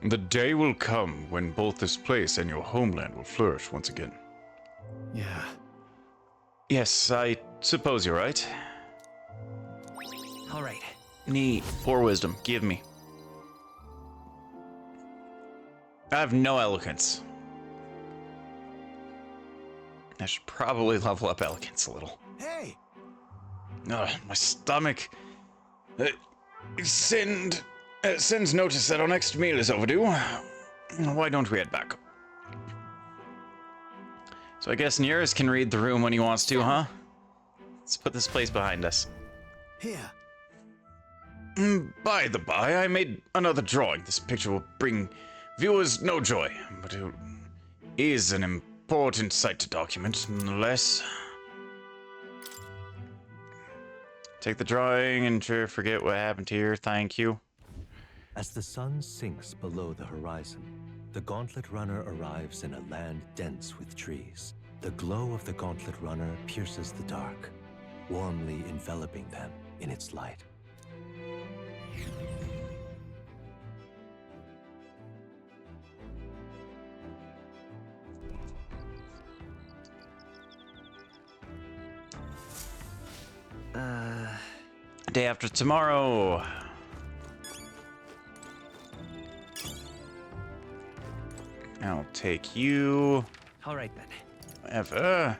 The day will come when both this place and your homeland will flourish once again. Yeah. Yes, I suppose you're right. All right. Neat. 4 wisdom. Give me. I have no eloquence. I should probably level up eloquence a little. Hey! My stomach. Sends notice that our next meal is overdue. Why don't we head back? So I guess Nearest can read the room when he wants to, huh? Let's put this place behind us. Here. By the by, I made another drawing. This picture will bring viewers no joy, but it is an important sight to document, nonetheless. Take the drawing and forget what happened here. Thank you. As the sun sinks below the horizon, the Gauntlet Runner arrives in a land dense with trees. The glow of the Gauntlet Runner pierces the dark, warmly enveloping them in its light. Day after tomorrow. I'll take you. All right then. Whatever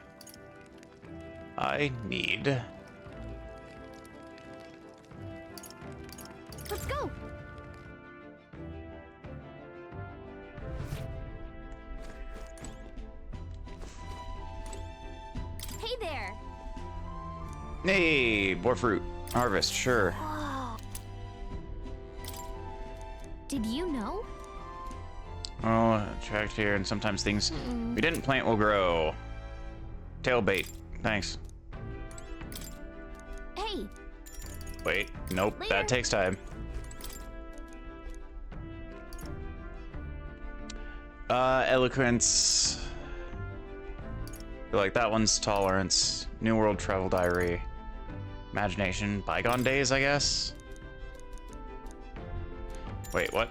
I need. Let's go. Hey there. Hey, boar fruit. Harvest, sure. Whoa. Did you know? Oh, attract here, and sometimes things we didn't plant will grow. Tailbait. Thanks. Hey. Wait, nope, Later. that takes time. Eloquence. I feel like that one's tolerance. New World Travel Diary. Imagination. Bygone days, I guess. Wait, what?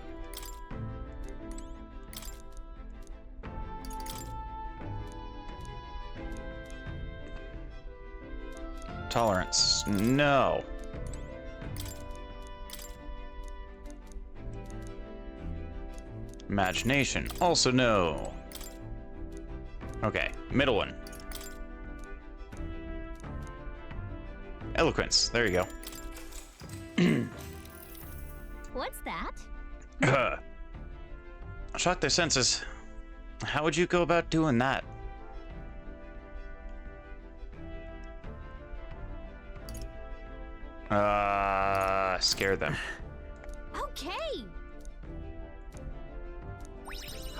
Tolerance. No. Imagination. Also no. Okay, middle one. Eloquence. There you go. What's that? Shock their senses. How would you go about doing that? Scare them. Okay.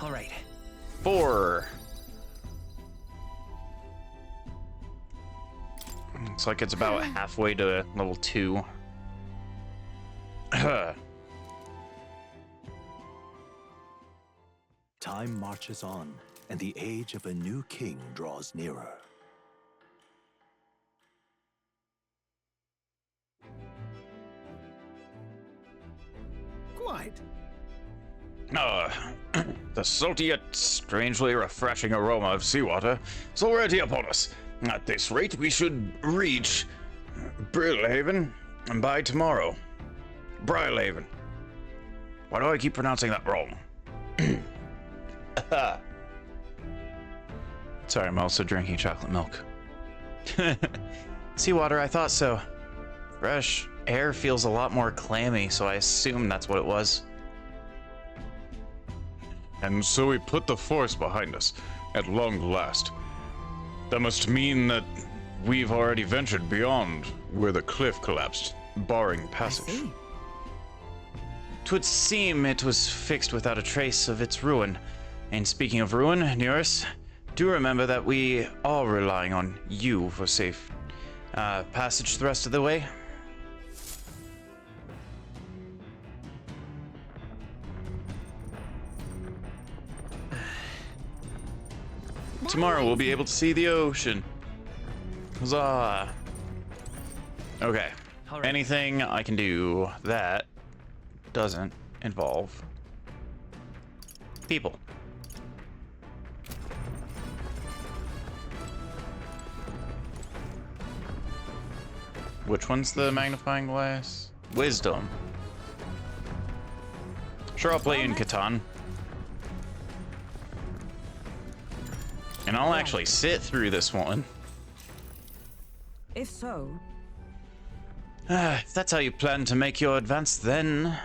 All right. 4. Looks like it's about halfway to level 2. Time marches on, and the age of a new king draws nearer. Quite. The salty yet strangely refreshing aroma of seawater is already upon us. At this rate, we should reach Brilhaven by tomorrow. Brilhaven. Why do I keep pronouncing that wrong? Sorry, I'm also drinking chocolate milk. Seawater, I thought so. Fresh air feels a lot more clammy, so I assume that's what it was. And so we put the forest behind us, at long last. That must mean that we've already ventured beyond where the cliff collapsed, barring passage. Twould seem it was fixed without a trace of its ruin. And speaking of ruin, Nearest, do remember that we are relying on you for safe passage the rest of the way. Tomorrow we'll be able to see the ocean. Huzzah! Okay. Anything I can do that doesn't involve people. Which one's the magnifying glass? Wisdom. Sure, I'll play in Catan. And I'll actually sit through this one. If so... If that's how you plan to make your advance, then...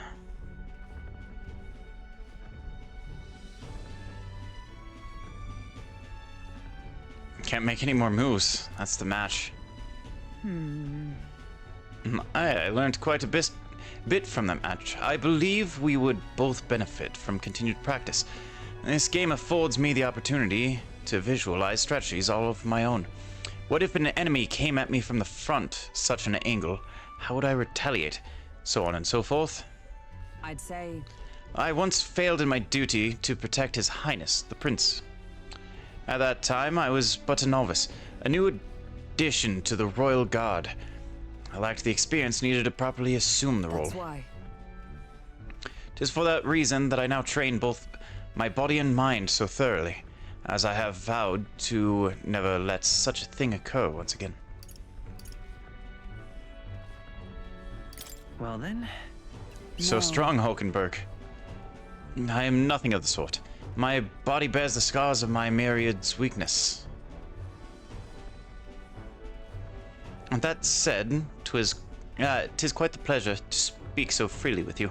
Can't make any more moves. That's the match. I learned quite a bit from that match. I believe we would both benefit from continued practice. This game affords me the opportunity to visualize strategies all of my own. What if an enemy came at me from the front, such an angle? How would I retaliate? So on and so forth. I'd say... I once failed in my duty to protect His Highness, the Prince. At that time, I was but a novice, a new addition to the Royal Guard. I lacked the experience needed to properly assume the role. That's why. 'Tis for that reason that I now train both my body and mind so thoroughly, as I have vowed to never let such a thing occur once again. Well then... So strong, Hulkenberg. I am nothing of the sort. My body bears the scars of my myriad's weakness. And that said, 'tis quite the pleasure to speak so freely with you.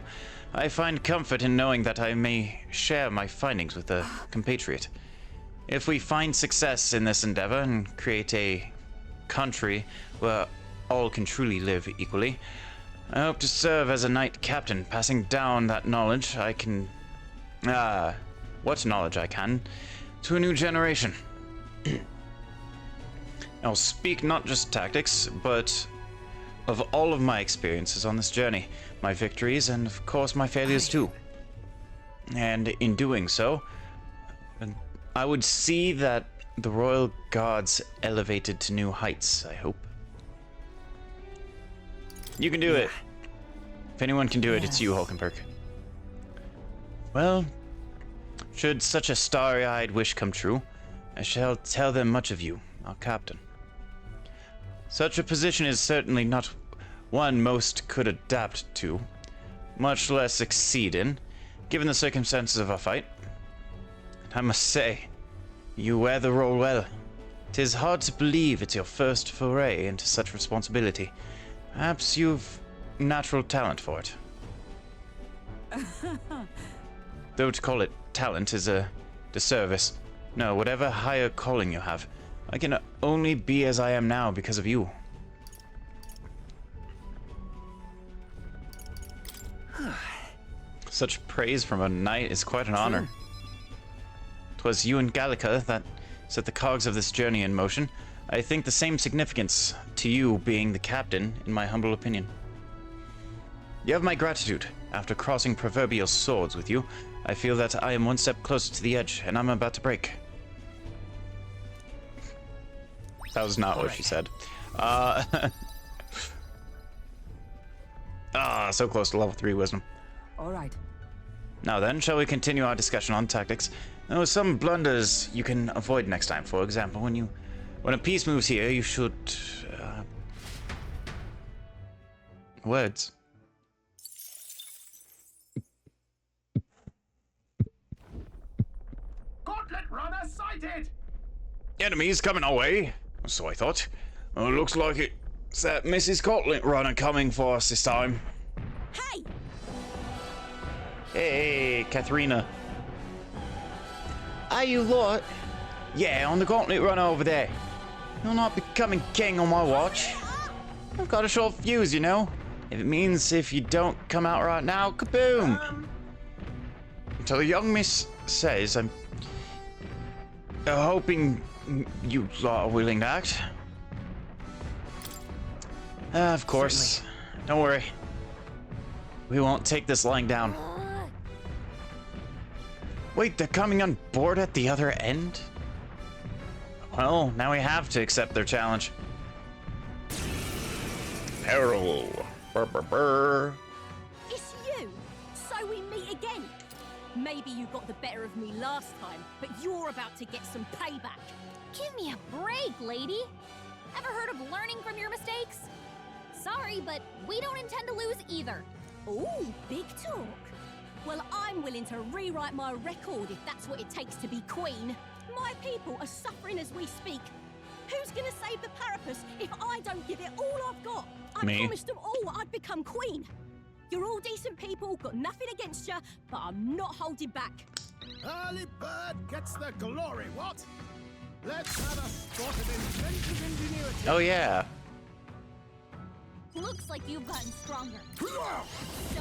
I find comfort in knowing that I may share my findings with a compatriot. If we find success in this endeavor and create a country where all can truly live equally, I hope to serve as a knight captain, passing down that knowledge I can... what knowledge I can, to a new generation. I'll speak not just tactics, but of all of my experiences on this journey, my victories, and of course my failures too. And in doing so, I would see that the Royal Guard's elevated to new heights, I hope. You can do it. If anyone can do it, it's you, Hulkenberg. Well, should such a starry-eyed wish come true, I shall tell them much of you, our captain. Such a position is certainly not one most could adapt to, much less succeed in, given the circumstances of our fight. I must say, you wear the role well. 'Tis hard to believe it's your first foray into such responsibility. Perhaps you've natural talent for it. Though to call it talent is a disservice. No, whatever higher calling you have, I can only be as I am now because of you. Such praise from a knight is quite an honor. 'Twas you and Gallica that set the cogs of this journey in motion. I think the same significance to you being the captain, in my humble opinion. You have my gratitude. After crossing proverbial swords with you, I feel that I am one step closer to the edge, and I'm about to break. That was not what she said. So close to level 3 wisdom. All right. Now then, shall we continue our discussion on tactics? There are some blunders you can avoid next time. For example, when a piece moves here, you should... words. Gauntlet runner sighted! Enemies coming our way, so I thought. Looks like it's that Mrs. Gauntlet runner coming for us this time. Hey! Hey, Katharina. Are you lot? Yeah, on the Gauntlet runner over there. You'll not be becoming king on my watch. I've got a short fuse, you know. If it means if you don't come out right now, kaboom! So the young miss says, I'm hoping you lot are willing to act. Of course. Certainly. Don't worry. We won't take this lying down. Wait, they're coming on board at the other end? Well, now we have to accept their challenge. Peril. Brr, brr, brr. It's you! So we meet again! Maybe you got the better of me last time, but you're about to get some payback. Give me a break, lady. Ever heard of learning from your mistakes? Sorry, but we don't intend to lose either. Ooh, big talk. Well, I'm willing to rewrite my record if that's what it takes to be queen. My people are suffering as we speak. Who's gonna save the Parapus if I don't give it all I've got? I promised them all I'd become queen. You're all decent people, got nothing against you, but I'm not holding back. Early bird gets the glory, what? Let's have a spot of inventive ingenuity. Oh, yeah. Looks like you've gotten stronger. So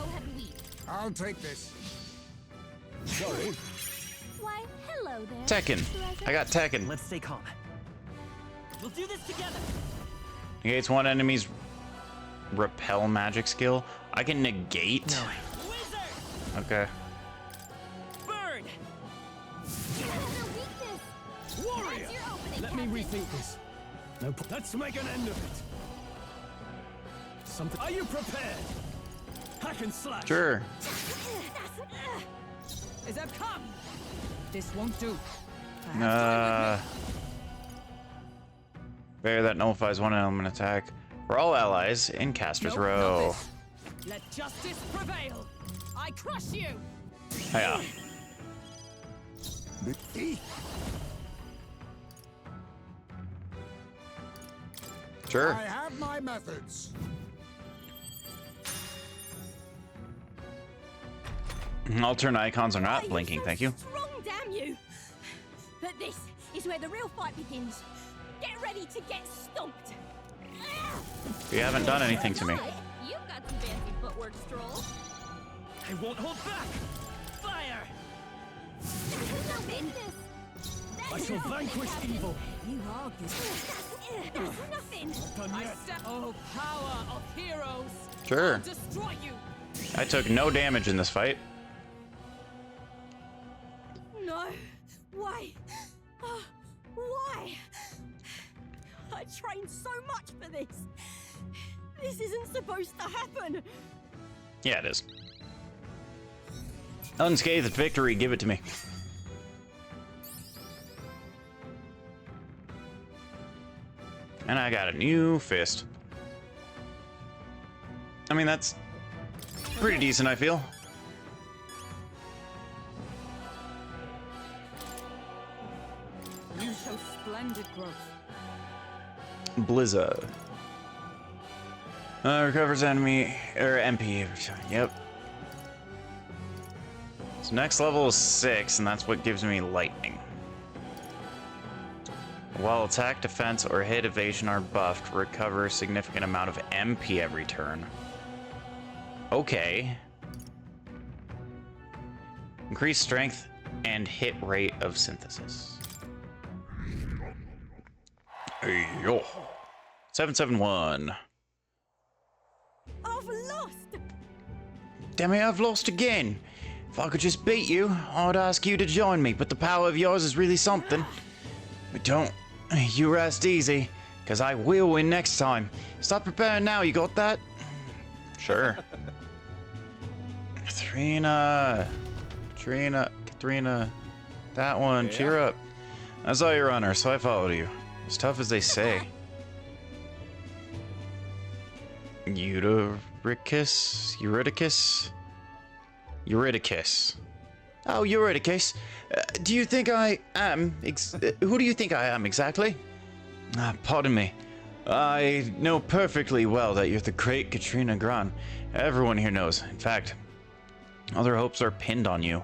have we. I'll take this. Sorry. Why, hello there. Tekken. I got Tekken. Let's stay calm. We'll do this together. Negates one enemy's repel magic skill. I can negate. No. Okay. Burn! Warrior! Let me rethink this. No, let's make an end of it. Something. Are you prepared? Hack and slash. Sure. Is that come? This won't do. Bear that nullifies one element attack for all allies in Caster's Row. Let justice prevail. I crush you. Yeah. Sure. I have my methods. Alternate icons are not blinking, thank you. Strong, damn you. But this is where the real fight begins. Get ready to get stomped. You haven't done anything to me. You've got some fancy footwork, Stroll. I won't hold back. Fire! I shall vanquish evil. You are good. That's nothing. I step. Oh, power of heroes. Sure. I'll destroy you. I took no damage in this fight. No. Why? Why? I trained so much for this. This isn't supposed to happen. Yeah, it is. Unscathed victory, give it to me. And I got a new fist. I mean, that's pretty decent, I feel. You show splendid growth. Blizzard. Recovers enemy or MP every time. Yep. So next level is 6, and that's what gives me lightning. While attack, defense, or hit evasion are buffed, recover a significant amount of MP every turn. Okay. Increase strength and hit rate of synthesis. Hey, yo. 771. I've lost. Damn it, I've lost again. If I could just beat you, I'd ask you to join me, but the power of yours is really something. But don't you rest easy, because I will win next time. Start preparing now, you got that? Sure. Katrina, that one, Yeah. cheer up. I saw your runner, so I followed you. As tough as they say. Euryticus? Oh, Euryticus. Do you think I am? Who do you think I am exactly? Pardon me. I know perfectly well that you're the great Katrina Gran. Everyone here knows. In fact, other hopes are pinned on you.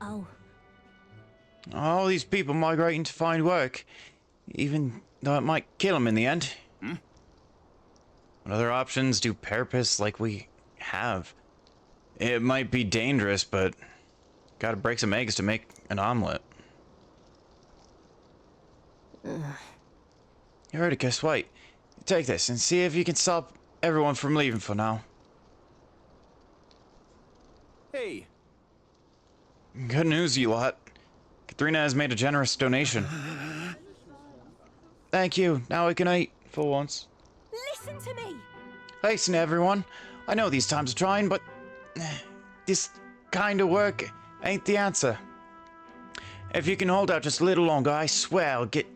Oh. All these people migrating to find work. even though it might kill him in the end. What other options do Parapists like we have? It might be dangerous, but gotta break some eggs to make an omelet. Euryticus, wait. Take this and see if you can stop everyone from leaving for now. Hey. Good news, you lot. Katharina has made a generous donation. Thank you. Now we can eat, for once. Listen to me. Listen, everyone. I know these times are trying, but this kind of work ain't the answer. If you can hold out just a little longer, I swear I'll get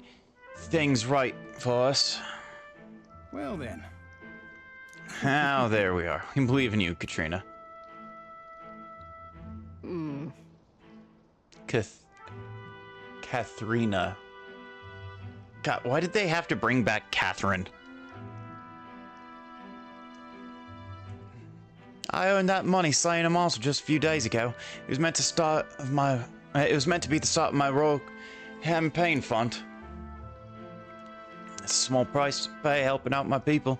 things right for us. Well then. Now, there we are. We believe in you, Katrina. Katharina. God, why did they have to bring back Catherine? I earned that money slaying a monster just a few days ago. It was meant to be the start of my royal campaign fund. It's a small price to pay helping out my people,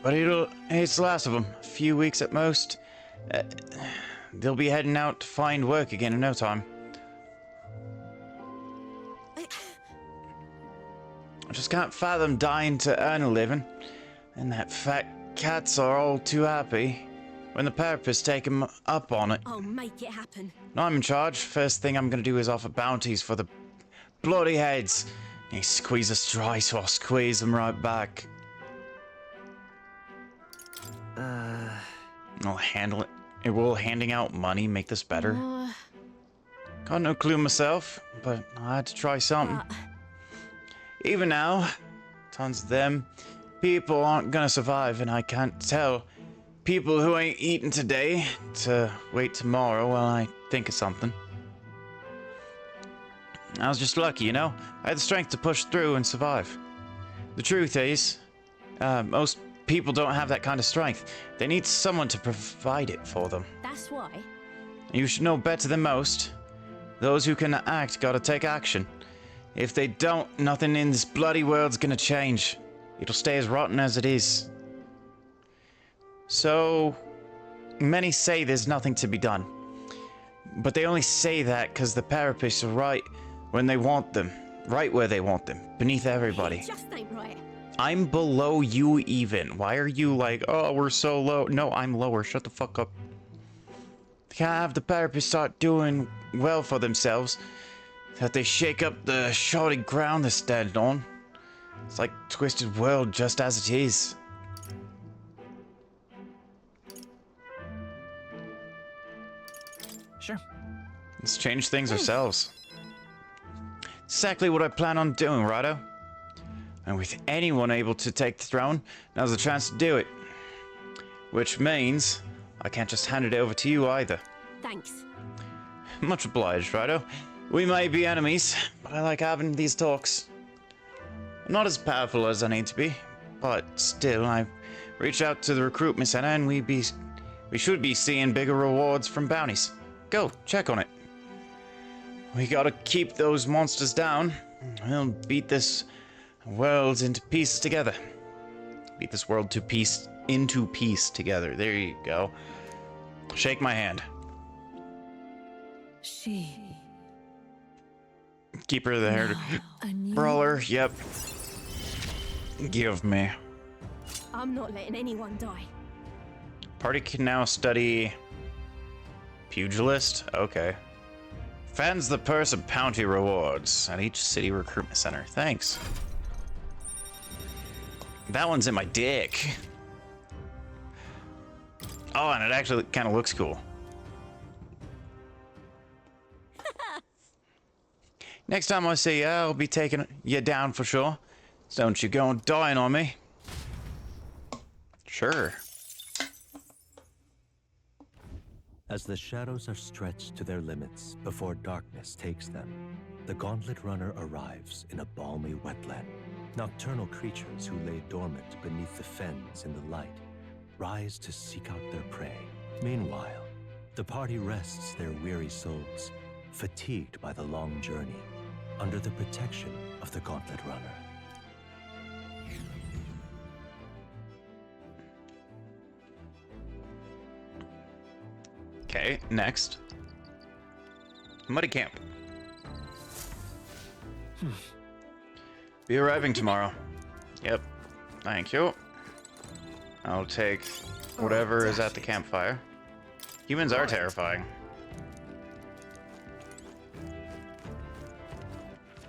but it's the last of them. A few weeks at most. They'll be heading out to find work again in no time. I just can't fathom dying to earn a living, and that fat cats are all too happy when the Parapists take them up on it. I'll make it happen. Now I'm in charge. First thing I'm gonna do is offer bounties for the bloody heads. He squeeze us dry, so I'll squeeze them right back. I'll handle it. Will handing out money make this better? Got no clue myself, but I had to try something. Even now, tons of them people aren't gonna survive, and I can't tell people who ain't eating today to wait tomorrow while I think of something. I was just lucky, you know? I had the strength to push through and survive. The truth is, most people don't have that kind of strength. They need someone to provide it for them. That's why. You should know better than most. Those who can act gotta take action. If they don't, nothing in this bloody world's gonna change. It'll stay as rotten as it is. So, many say there's nothing to be done. But they only say that because the Parapists are right when they want them. Right where they want them. Beneath everybody. It just ain't right. I'm below you even. Why are you like, oh, we're so low? No, I'm lower. Shut the fuck up. They can't have the Parapists start doing well for themselves. That they shake up the shoddy ground they're standing on. It's like a twisted world just as it is. Sure. Let's change things ourselves. Exactly what I plan on doing, righto? And with anyone able to take the throne, now's the chance to do it. Which means I can't just hand it over to you either. Thanks. Much obliged, righto. We may be enemies, but I like having these talks. I'm not as powerful as I need to be, but still, I reach out to the recruitment center and we should be seeing bigger rewards from bounties. Go, check on it. We gotta keep those monsters down. We'll beat this world into pieces together. Beat this world into peace together. There you go. Shake my hand. She. Keeper of the Hair Brawler, yep. Give me. I'm not letting anyone die. Party can now study pugilist. Okay. Fans the purse of bounty rewards at each city recruitment center. Thanks. That one's in my dick. Oh, and it actually kind of looks cool. Next time I see you, I'll be taking you down for sure. So don't you go and dying on me. Sure. As the shadows are stretched to their limits before darkness takes them, the Gauntlet Runner arrives in a balmy wetland. Nocturnal creatures who lay dormant beneath the fens in the light rise to seek out their prey. Meanwhile, the party rests their weary souls, fatigued by the long journey. under the protection of the Gauntlet Runner. Okay, next. Muddy Camp. Be arriving tomorrow. Yep. Thank you. I'll take whatever is at the campfire. Humans are terrifying.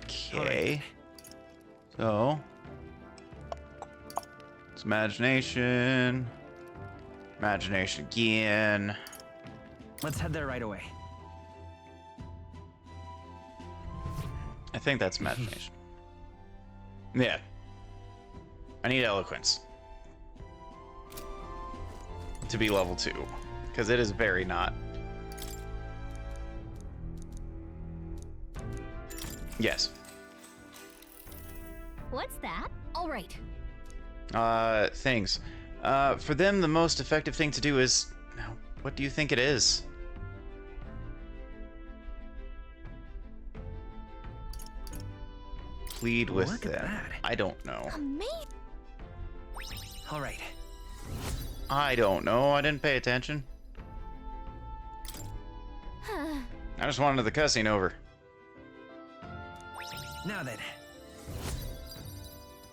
Okay. So. It's imagination. Imagination again. Let's head there right away. I think that's imagination. Yeah. I need eloquence. To be level 2. Because it is very not. Yes. What's that? All right. Things. For them, the most effective thing to do is... Now, what do you think it is? Plead with Look at them. that. I don't know. Amazing. All right. I don't know. I didn't pay attention. I just wanted the cussing over. Now then.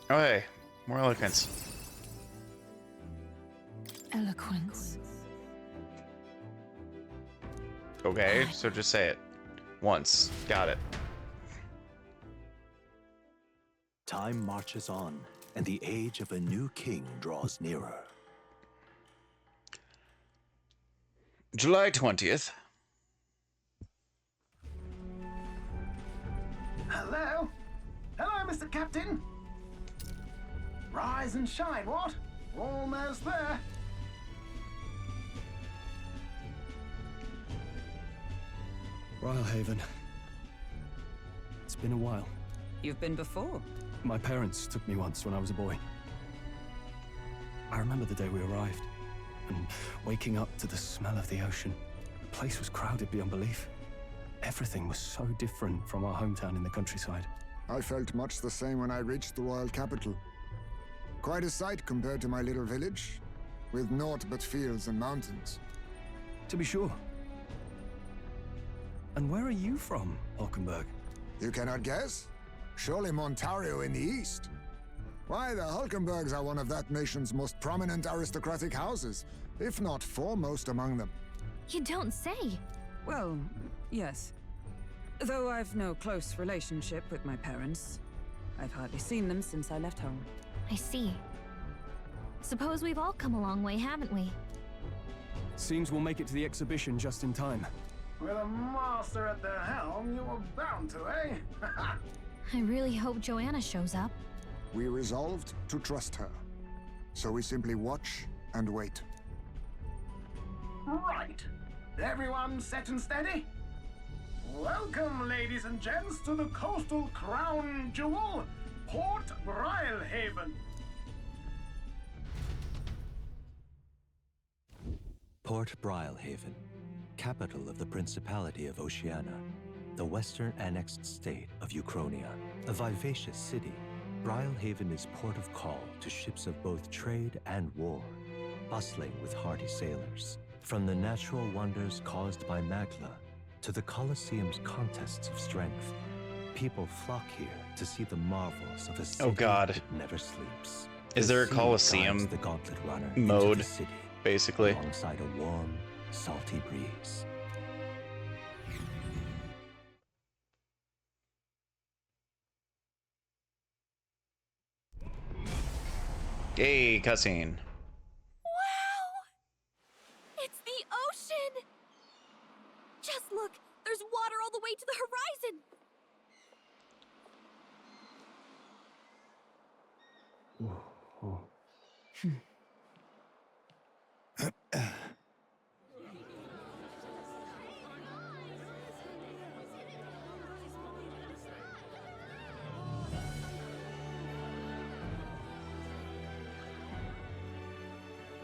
Oh, hey. More eloquence. Eloquence. Okay, so just say it. Once. Got it. Time marches on, and the age of a new king draws nearer. July 20th. Hello? Hello, Mr. Captain. Rise and shine, what? Almost there. Rylehaven. It's been a while. You've been before. My parents took me once when I was a boy. I remember the day we arrived, and waking up to the smell of the ocean. The place was crowded beyond belief. Everything was so different from our hometown in the countryside. I felt much the same when I reached the royal capital. Quite a sight compared to my little village, with naught but fields and mountains. To be sure. And where are you from, Hulkenberg? You cannot guess? Surely Montario in the east. Why, the Hulkenbergs are one of that nation's most prominent aristocratic houses, if not foremost among them. You don't say. Well, yes. Though I've no close relationship with my parents. I've hardly seen them since I left home. I see. Suppose we've all come a long way, haven't we? Seems we'll make it to the exhibition just in time. With a master at the helm, you were bound to, eh? I really hope Joanna shows up. We resolved to trust her. So we simply watch and wait. Right. Everyone set and steady? Welcome, ladies and gents, to the coastal crown jewel, Port Rylehaven. Port Rylehaven, capital of the Principality of Oceania, the western annexed state of Uchronia. A vivacious city, Rylehaven is port of call to ships of both trade and war, bustling with hardy sailors. From the natural wonders caused by Magla to the Colosseum's contests of strength, people flock here to see the marvels of a city that never sleeps. Is there a Colosseum the Gauntlet Runner mode, into the city, basically? Alongside a warm, salty breeze. Hey, cutscene. Wow! It's the ocean! Just look, there's water all the way to the horizon!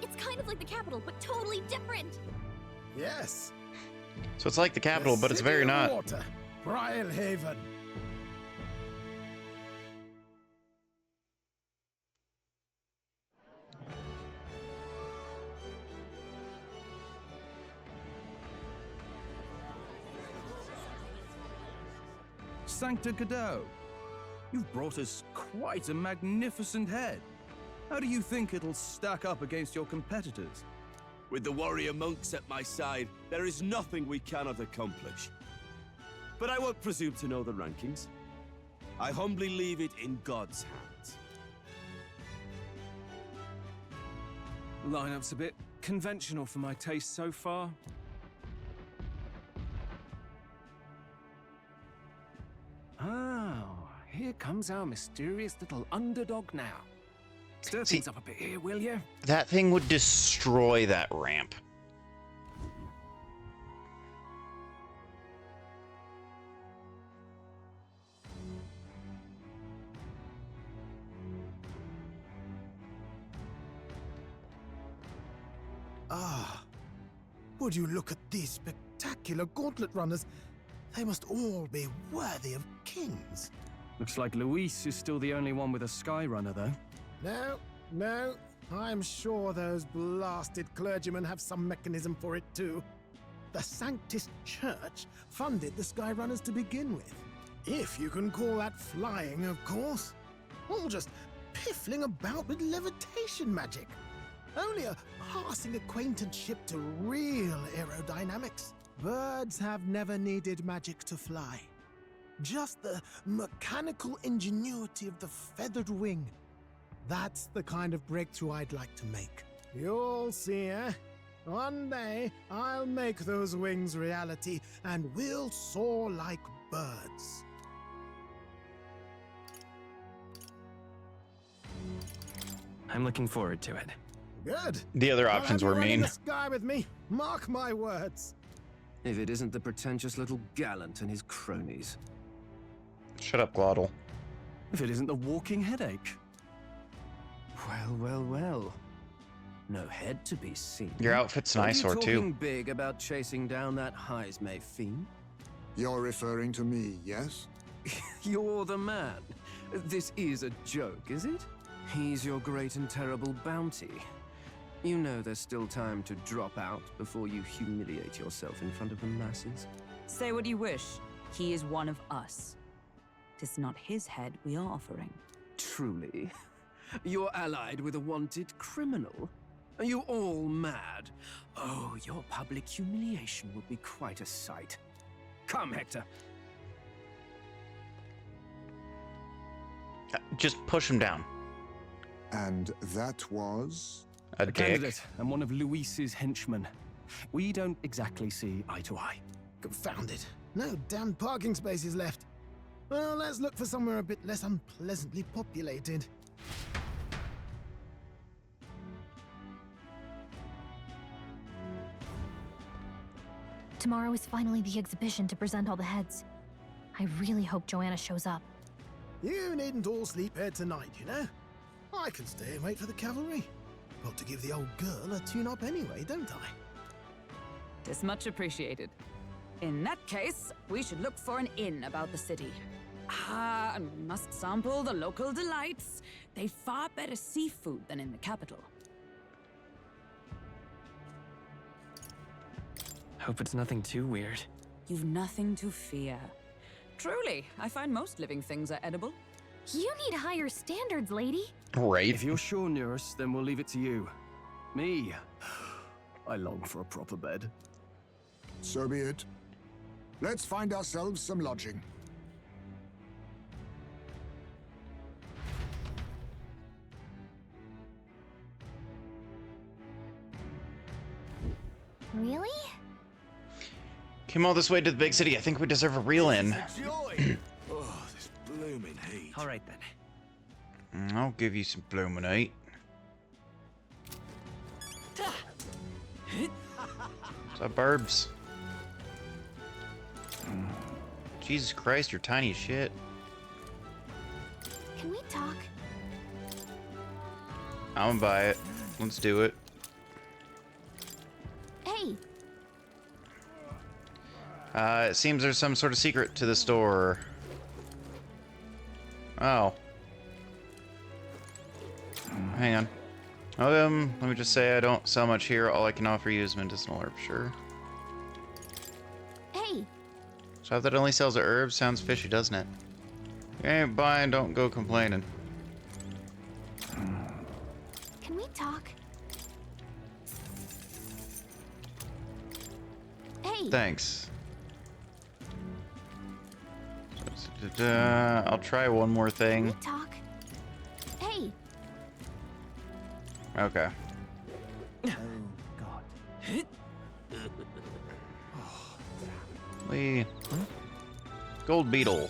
It's kind of like the capital, but totally different. Yes. So it's like the capital, but it's very not. Water, Rylehaven. Sancta Cadeau. You've brought us quite a magnificent head. How do you think it'll stack up against your competitors? With the warrior monks at my side, there is nothing we cannot accomplish. But I won't presume to know the rankings. I humbly leave it in God's hands. Lineup's a bit conventional for my taste so far. Oh, here comes our mysterious little underdog now. Stir things up a bit here, will you? That thing would destroy that ramp. Ah, would you look at these spectacular gauntlet runners? They must all be worthy of kings. Looks like Luis is still the only one with a sky runner, though. No, I'm sure those blasted clergymen have some mechanism for it too. The Sanctist Church funded the Skyrunners to begin with. If you can call that flying, of course. All just piffling about with levitation magic. Only a passing acquaintanceship to real aerodynamics. Birds have never needed magic to fly. Just the mechanical ingenuity of the feathered wing. That's the kind of breakthrough I'd like to make. You'll see, eh? One day, I'll make those wings reality, and we'll soar like birds. I'm looking forward to it. Good. The other options were mean. The sky with me. Mark my words. If it isn't the pretentious little gallant and his cronies. Shut up, Glottal. If it isn't the walking headache. Well. No head to be seen. Your outfit's an eyesore, too. Are you talking big about chasing down that Heismay fiend? You're referring to me, yes? You're the man. This is a joke, is it? He's your great and terrible bounty. You know there's still time to drop out before you humiliate yourself in front of the masses. Say what you wish. He is one of us. 'Tis not his head we are offering. Truly? You're allied with a wanted criminal? Are you all mad? Oh, your public humiliation will be quite a sight. Come, Hector. Just push him down. And that was? A dick. Candidate and one of Luis's henchmen. We don't exactly see eye to eye. Confound it. No damn parking spaces left. Well, let's look for somewhere a bit less unpleasantly populated. Tomorrow is finally the exhibition to present all the heads. I really hope Joanna shows up. You needn't all sleep here tonight, you know? I can stay and wait for the cavalry. Got to give the old girl a tune-up anyway, don't I? 'Tis much appreciated. In that case, we should look for an inn about the city. And we must sample the local delights. They've far better seafood than in the capital. Hope it's nothing too weird. You've nothing to fear. Truly, I find most living things are edible. You need higher standards, lady. Right. If you're sure, Nurse, then we'll leave it to you. Me, I long for a proper bed. So be it. Let's find ourselves some lodging. Really? Came all this way to the big city. I think we deserve a real inn. Oh, this blooming heat. All right, then. I'll give you some bloominate. What's up, Burbs? Jesus Christ, you're tiny as shit. Can we talk? I'm gonna buy it. Let's do it. Hey! It seems there's some sort of secret to the store. Oh. Hang on. Let me just say I don't sell much here. All I can offer you is medicinal herb, sure. Hey! Shop that only sells herbs sounds fishy, doesn't it? You ain't buying, don't go complaining. Can we talk? Hey! Thanks. I'll try one more thing. Can we talk? Hey! Okay. Oh, God. We... Gold beetle.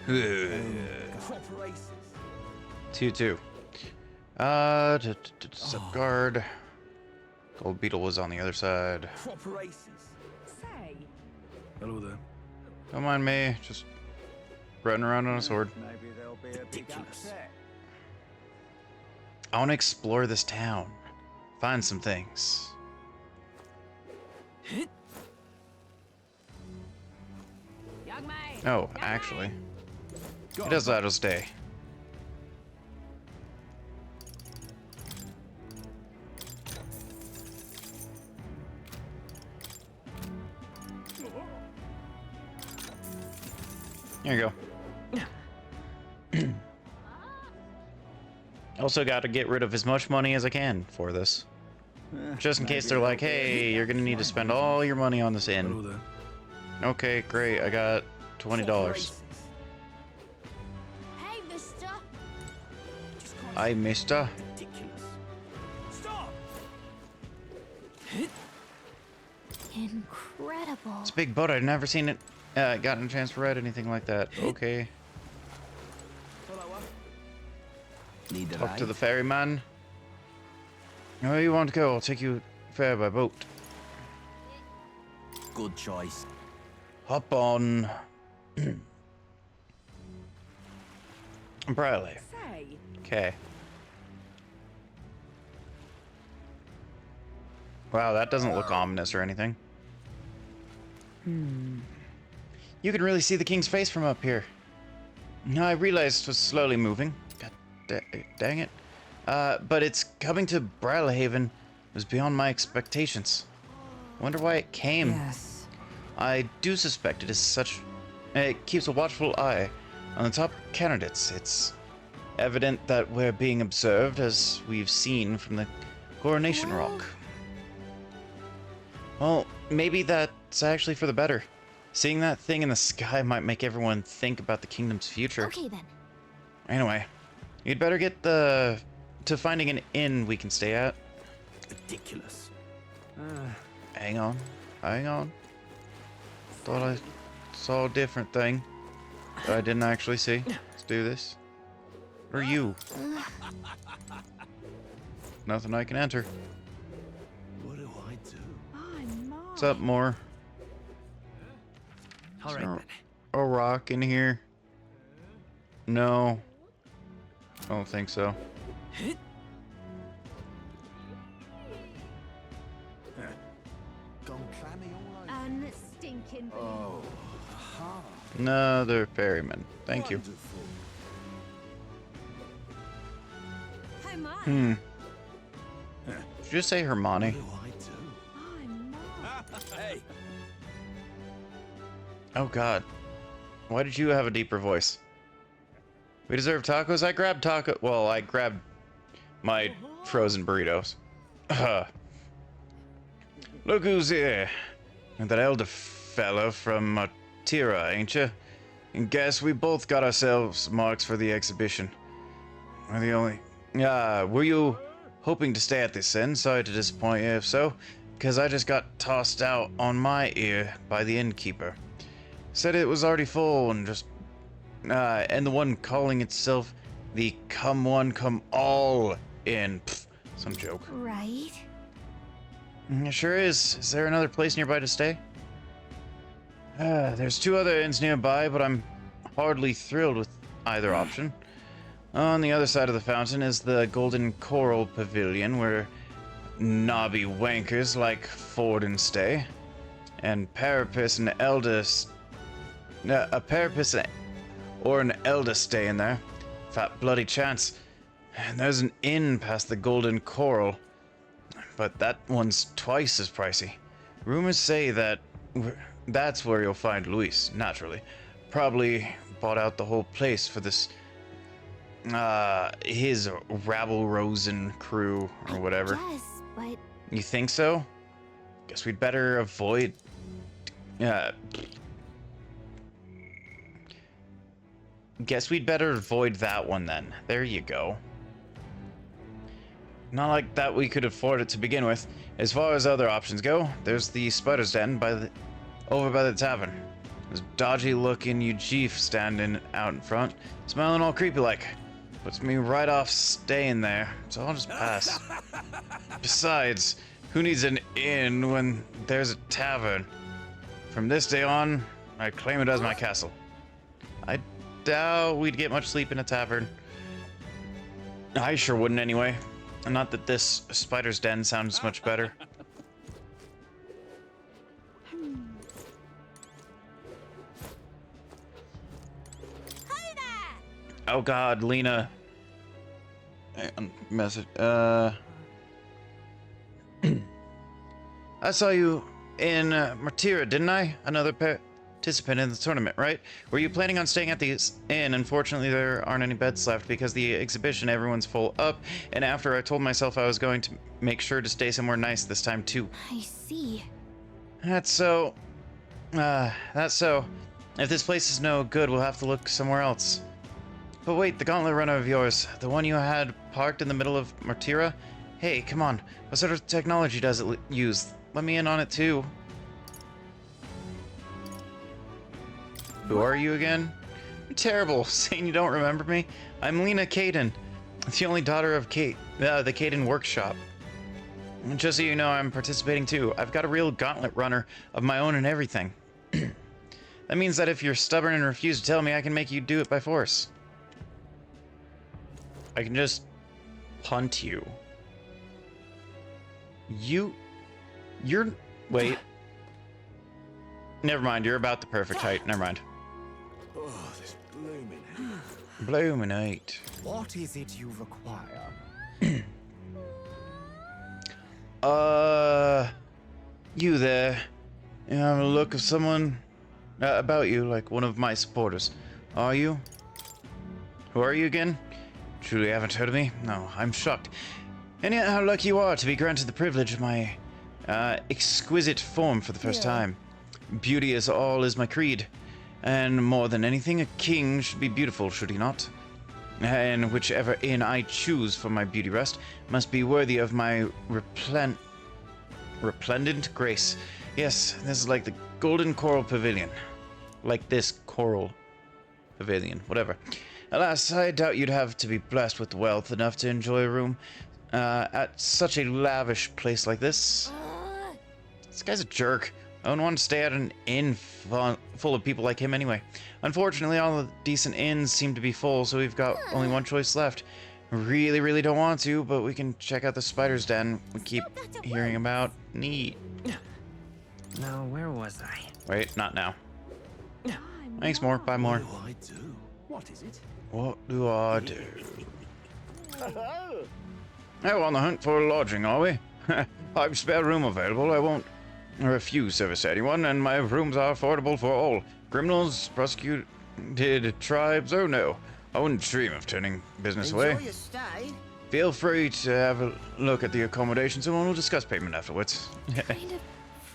Proper aces. 2-2. Guard. Gold beetle was on the other side. Proper aces. Say. Hello there. Don't mind me, just running around on a sword. Maybe there'll be a big upset. I want to explore this town. Find some things. Young man. Oh, actually. It does that'll stay. Here you go. Also got to get rid of as much money as I can for this. Just in case they're like, hey, you're going to need to spend all your money on this inn. Okay, great. I got $20. Hey, mister. Hi, mister. Stop! Incredible. It's a big boat. I've never seen it. Gotten a chance to ride anything like that. Okay. Need a Talk ride? to the ferryman. Where you want to go? I'll take you fair by boat. Good choice. Hop on. Bradley. Say. Okay. Wow, that doesn't look ominous or anything. You can really see the king's face from up here. I realized it was slowly moving. God dang it. But it's coming to Brilhaven was beyond my expectations. Wonder why it came. Yes. I do suspect it is such... It keeps a watchful eye on the top candidates. It's evident that we're being observed, as we've seen from the Coronation Rock. Well, maybe that's actually for the better. Seeing that thing in the sky might make everyone think about the kingdom's future. Okay then. Anyway, you'd better get to finding an inn we can stay at. Ridiculous. Hang on. Hang on. Thought I saw a different thing that I didn't actually see. Let's do this. Or you. Nothing I can enter. What do I do? What's up, more? All right, then. A rock in here? No. I don't think so. Gone clammy all over. Unstinking. Oh. Another ferryman. Thank you. Hey, man. Did you just say Hermione? Hey, Oh god. Why did you have a deeper voice? We deserve tacos? I grabbed taco. Well, I grabbed my frozen burritos. Look who's here. That elder fella from Tira, ain't you? And guess we both got ourselves marks for the exhibition. We're the only... were you hoping to stay at this inn? Sorry to disappoint you if so, because I just got tossed out on my ear by the innkeeper. Said it was already full and just... and the one calling itself the Come One Come All Inn. Pfft, some joke. Right. It sure is. Is there another place nearby to stay? There's 2 other inns nearby, but I'm hardly thrilled with either option. On the other side of the fountain is the Golden Coral Pavilion, where knobby wankers like Forden stay, and Parapus and Eldest... a Parapus or an Elder stay in there. Fat bloody chance. And there's an inn past the Golden Coral. but that one's twice as pricey. Rumors say that that's where you'll find Luis, naturally. Probably bought out the whole place for this, his rabble-rosen crew, or whatever. Yes, but... You think so? Guess we'd better avoid... Guess we'd better avoid that one then. There you go. Not like that we could afford it to begin with. As far as other options go, there's the Spider's Den over by the tavern. There's dodgy-looking Eugene standing out in front, smiling all creepy-like. Puts me right off staying there, so I'll just pass. Besides, who needs an inn when there's a tavern? From this day on, I claim it as my castle. I doubt we'd get much sleep in a tavern. I sure wouldn't anyway. Not that this Spider's Den sounds much better. Oh god, Lena. Message. I saw you in Martira, didn't I? Another participant in the tournament, right? Were you planning on staying at the inn? Unfortunately, there aren't any beds left because the exhibition, everyone's full up. And after I told myself I was going to make sure to stay somewhere nice this time too. I see. That's so. If this place is no good, we'll have to look somewhere else. But wait, the gauntlet runner of yours, the one you had parked in the middle of Martira? Hey, come on. What sort of technology does it use? Let me in on it too. Who are you again? I'm terrible, saying you don't remember me. I'm Lena Caden, the only daughter of the Caden Workshop. And just so you know, I'm participating too. I've got a real gauntlet runner of my own and everything. That means that if you're stubborn and refuse to tell me, I can make you do it by force. I can just punt you. You're... Wait. Never mind, you're about the perfect height. Never mind. Oh, this blooming Blooming height. What is it you require? You there. You have a look of someone about you, like one of my supporters. Are you? Who are you again? Truly haven't heard of me? No, I'm shocked. And yet how lucky you are to be granted the privilege of my exquisite form for the first time. Beauty is all is my creed. And more than anything, a king should be beautiful, should he not? And whichever inn I choose for my beauty rest must be worthy of my resplendent grace. Yes, this is like the golden coral pavilion. Like this coral pavilion, whatever. Alas, I doubt you'd have to be blessed with wealth enough to enjoy a room at such a lavish place like this. This guy's a jerk. I wouldn't want to stay at an inn full of people like him anyway. Unfortunately, all the decent inns seem to be full, so we've got only one choice left. Really, really don't want to, but we can check out the Spider's Den we keep hearing about. Neat. Now, where was I? Wait, not now. Thanks, more. Buy more. What do I do? What is it? What do I do? Oh, on the hunt for a lodging, are we? I've a spare room available. I won't refuse service to anyone, and my rooms are affordable for all. Criminals, prosecuted tribes, oh no. I wouldn't dream of turning business away. Enjoy your stay. Feel free to have a look at the accommodations and we'll discuss payment afterwards. Kind of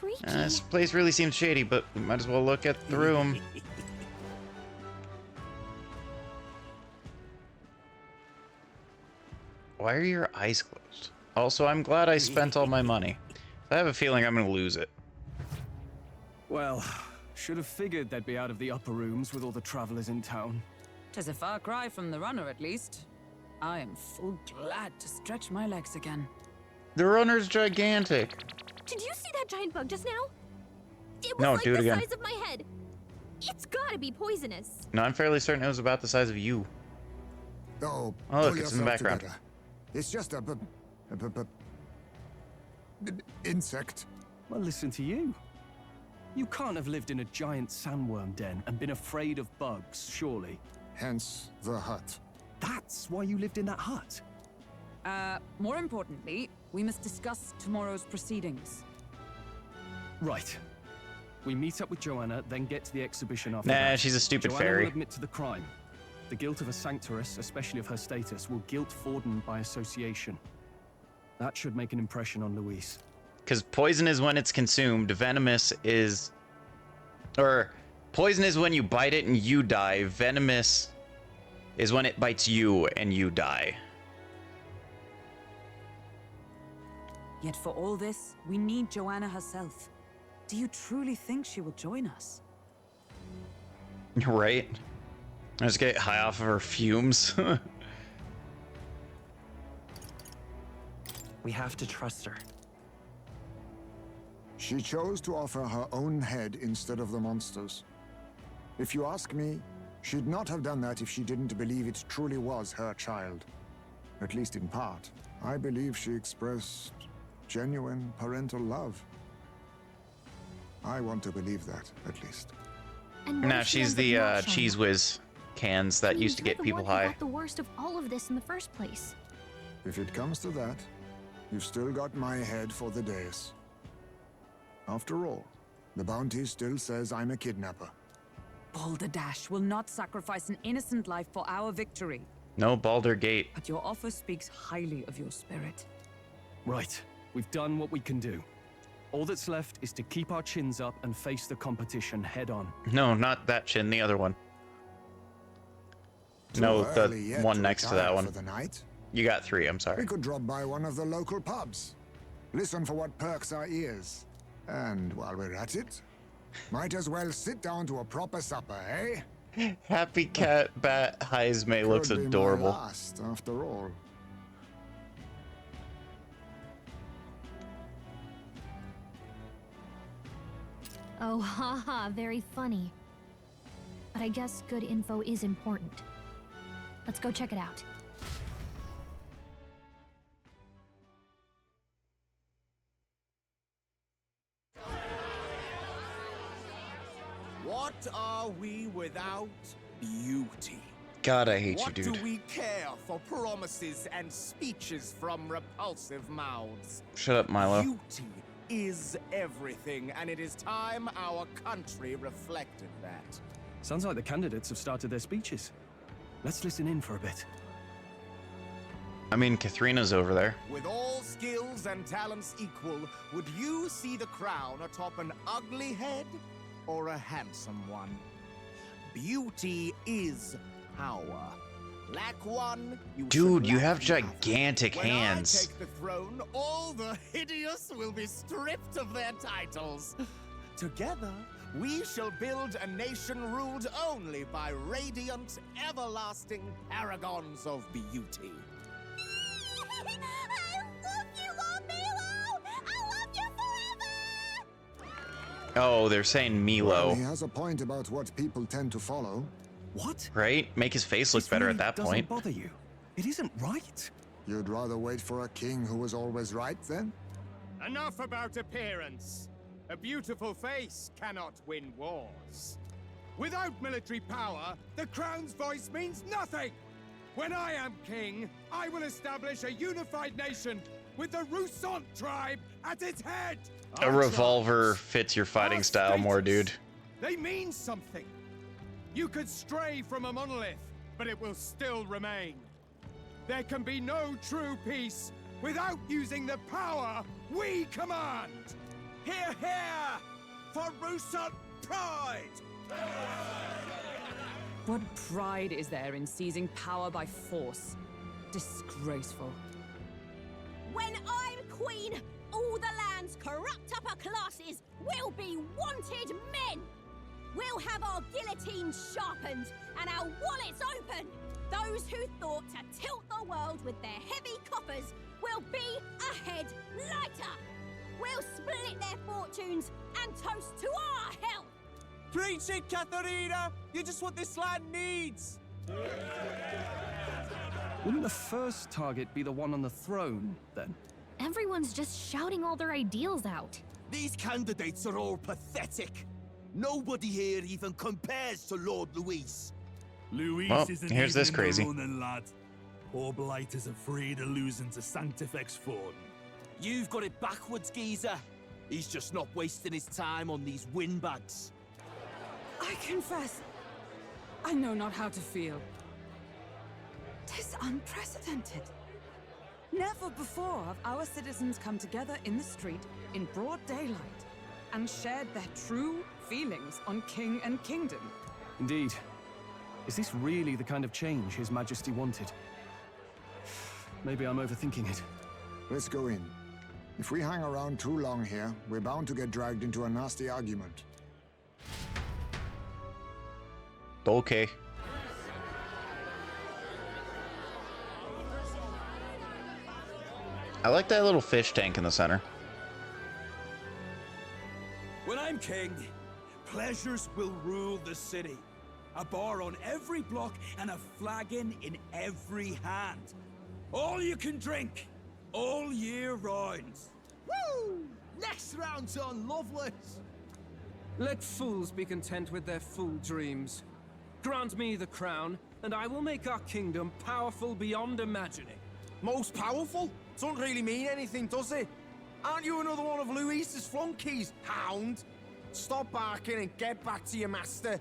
freaky. This place really seems shady, but we might as well look at the room. Why are your eyes closed? Also, I'm glad I spent all my money. I have a feeling I'm gonna lose it. Well, should have figured they'd be out of the upper rooms with all the travelers in town. 'Tis a far cry from the runner, at least. I am full glad to stretch my legs again. The runner's gigantic. Did you see that giant bug just now? It was No, like do it the again. size of my head. It's gotta be poisonous. No, I'm fairly certain it was about the size of you. Oh, Oh, look, pull it's in the yourself background. together. It's just a insect. Well, listen to you. You can't have lived in a giant sandworm den and been afraid of bugs, surely. Hence the hut. That's why you lived in that hut. More importantly, We must discuss tomorrow's proceedings. Right. We meet up with Joanna, then get to the exhibition after Nah, that. she's a stupid Joanna fairy. will admit to the crime. The guilt of a sanctoress, especially of her status, will guilt Forden by association. That should make an impression on Louise. Because poison is when it's consumed. Venomous is... Or, poison is when you bite it and you die. Venomous is when it bites you and you die. Yet for all this, we need Joanna herself. Do you truly think she will join us? Right? I just get high off of her fumes. We have to trust her. She chose to offer her own head instead of the monster's. If you ask me, she'd not have done that if she didn't believe it truly was her child. At least in part. I believe she expressed genuine parental love. I want to believe that, at least. Nah, she's the Cheese Whiz cans that used to get people high. Got the worst of all of this in the first place. If it comes to that, you've still got my head for the dais. After all, the bounty still says I'm a kidnapper. Balderdash will not sacrifice an innocent life for our victory. No Balder Gate. But your offer speaks highly of your spirit. Right. We've done what we can do. All that's left is to keep our chins up and face the competition head on. No, not that chin, the other one. No, the one next to that one. For the night. You got 3, I'm sorry. We could drop by one of the local pubs. Listen for what perks our ears. And while we're at it, might as well sit down to a proper supper, eh? Happy Cat Bat Heisme looks Could be my adorable. last, after all. Oh, haha, very funny. But I guess good info is important. Let's go check it out. What are we without beauty? God, I hate you, What dude. do we care for promises and speeches from repulsive mouths? Shut up, Milo. Beauty is everything, and it is time our country reflected that. Sounds like the candidates have started their speeches. Let's listen in for a bit. I mean, Katharina's over there. With all skills and talents equal, would you see the crown atop an ugly head or a handsome one? Beauty is power. Lack one, Dude, you have gigantic when hands. I take the throne, all the hideous will be stripped of their titles. Together, we shall build a nation ruled only by radiant, everlasting paragons of beauty. Oh, they're saying Milo. Well, he has a point about what people tend to follow. What? Right? Make his face look better at that point. Bother you? It isn't right. You'd rather wait for a king who was always right, then? Enough about appearance. A beautiful face cannot win wars. Without military power, the crown's voice means nothing. When I am king, I will establish a unified nation with the Roussant tribe at its head. A revolver fits your fighting style more, dude. They mean something. You could stray from a monolith, but it will still remain. There can be no true peace without using the power we command. Hear, hear, for Roussant pride! What pride is there in seizing power by force? Disgraceful. When I'm queen, all the land's corrupt upper classes will be wanted men. We'll have our guillotines sharpened and our wallets open. Those who thought to tilt the world with their heavy coffers will be a head lighter. We'll split their fortunes and toast to our health. Preach it, Katharina! You just what this land needs! Wouldn't the first target be the one on the throne, then? Everyone's just shouting all their ideals out. These candidates are all pathetic. Nobody here even compares to Lord Louis. Louis Well, isn't here's this even crazy. a Ronin lad. Poor Blight is afraid of losing to Sanctifex Forden. You've got it backwards, geezer. He's just not wasting his time on these windbags. I confess, I know not how to feel. 'Tis unprecedented. Never before have our citizens come together in the street in broad daylight and shared their true feelings on king and kingdom. Indeed. Is this really the kind of change His Majesty wanted? Maybe I'm overthinking it. Let's go in. If we hang around too long here, we're bound to get dragged into a nasty argument. Okay. I like that little fish tank in the center. When I'm king, pleasures will rule the city. A bar on every block and a flagon in every hand. All you can drink, all year round. Woo! Next round's on Loveless. Let fools be content with their fool dreams. Grant me the crown, and I will make our kingdom powerful beyond imagining. Most powerful? Doesn't really mean anything, does it? Aren't you another one of Luis's flunkies, hound? Stop barking and get back to your master.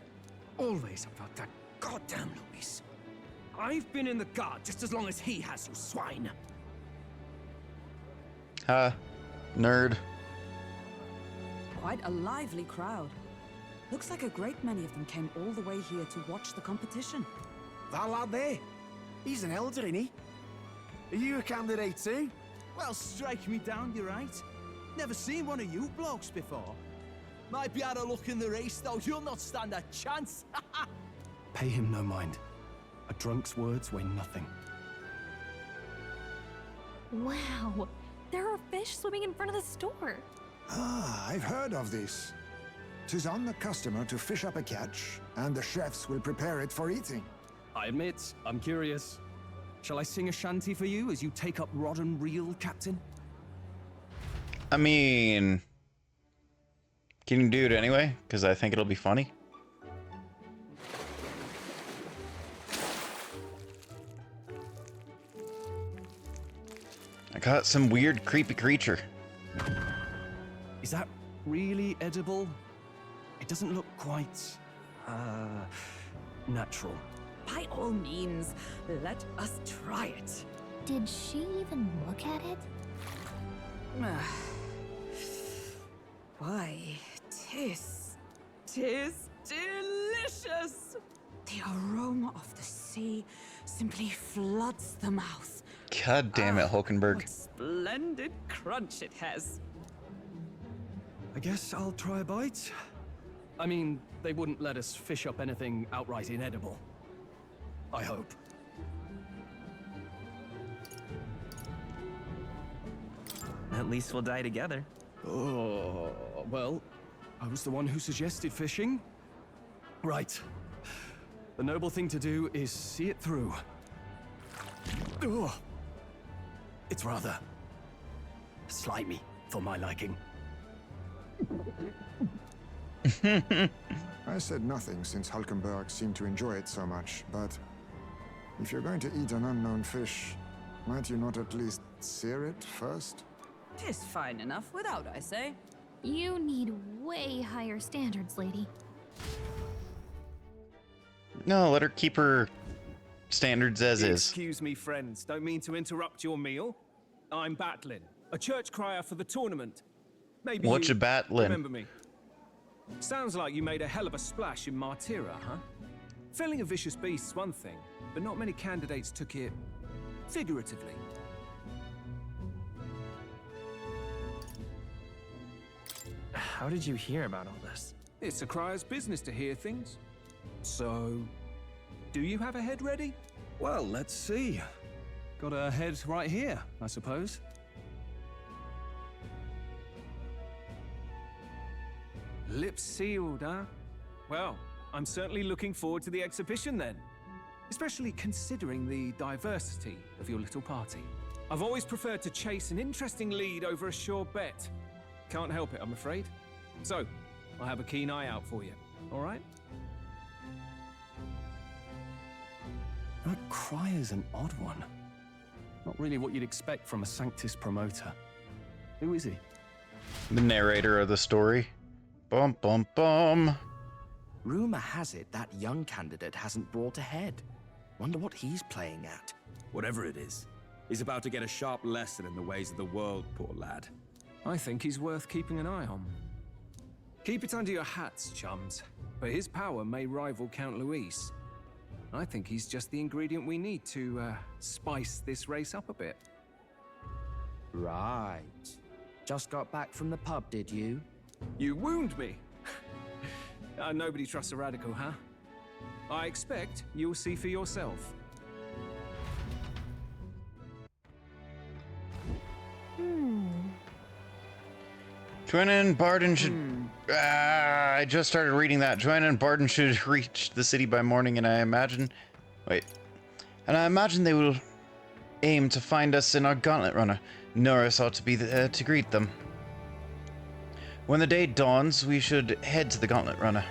Always about that goddamn Luis. I've been in the guard just as long as he has, you swine. Nerd. Quite a lively crowd. Looks like a great many of them came all the way here to watch the competition. That lad there, he's an elder, isn't he? Are you a candidate too? Well, strike me down, you're right. Never seen one of you blokes before. Might be out of luck in the race, though. You'll not stand a chance. Pay him no mind. A drunk's words weigh nothing. Wow, there are fish swimming in front of the store. Ah, I've heard of this. 'Tis on the customer to fish up a catch, and the chefs will prepare it for eating. I admit, I'm curious. Shall I sing a shanty for you as you take up rod and reel, Captain? I mean, can you do it anyway? Because I think it'll be funny. I got some weird, creepy creature. Is that really edible? It doesn't look quite, natural. By all means, let us try it. Did she even look at it? Why, tis delicious! The aroma of the sea simply floods the mouth. God damn it, Hulkenberg. What splendid crunch it has. I guess I'll try a bite. I mean, they wouldn't let us fish up anything outright inedible. I hope. At least we'll die together. Oh, well, I was the one who suggested fishing. Right. The noble thing to do is see it through. Oh, it's rather slimy for my liking. I said nothing since Hulkenberg seemed to enjoy it so much, but if you're going to eat an unknown fish, might you not at least sear it first? 'Tis fine enough without, I say. You need way higher standards, lady. No, let her keep her standards as is. Excuse me, friends. Don't mean to interrupt your meal. I'm Batlin, a church crier for the tournament. Maybe What you battling? remember me. Sounds like you made a hell of a splash in Martira, huh? Felling a vicious beast's one thing, but not many candidates took it figuratively. How did you hear about all this? It's a crier's business to hear things. So, do you have a head ready? Well, let's see. Got a head right here, I suppose. Lips sealed, huh? Well, I'm certainly looking forward to the exhibition then. Especially considering the diversity of your little party. I've always preferred to chase an interesting lead over a sure bet. Can't help it, I'm afraid. So, I'll have a keen eye out for you, all right? That cry is an odd one. Not really what you'd expect from a Sanctus promoter. Who is he? The narrator of the story. Bum bum bum. Rumor has it that young candidate hasn't brought ahead. Wonder what he's playing at. Whatever it is, he's about to get a sharp lesson in the ways of the world, poor lad. I think he's worth keeping an eye on. Keep it under your hats, chums, but his power may rival Count Luis. I think he's just the ingredient we need to spice this race up a bit. Right. Just got back from the pub, did you? You wound me! Nobody trusts a radical, huh? I expect you'll see for yourself. Joanna and Barden should... I just started reading that. Joanna and Barden should reach the city by morning, and I imagine... Wait. And I imagine they will aim to find us in our gauntlet runner. Norris ought to be there to greet them. When the day dawns, we should head to the gauntlet runner.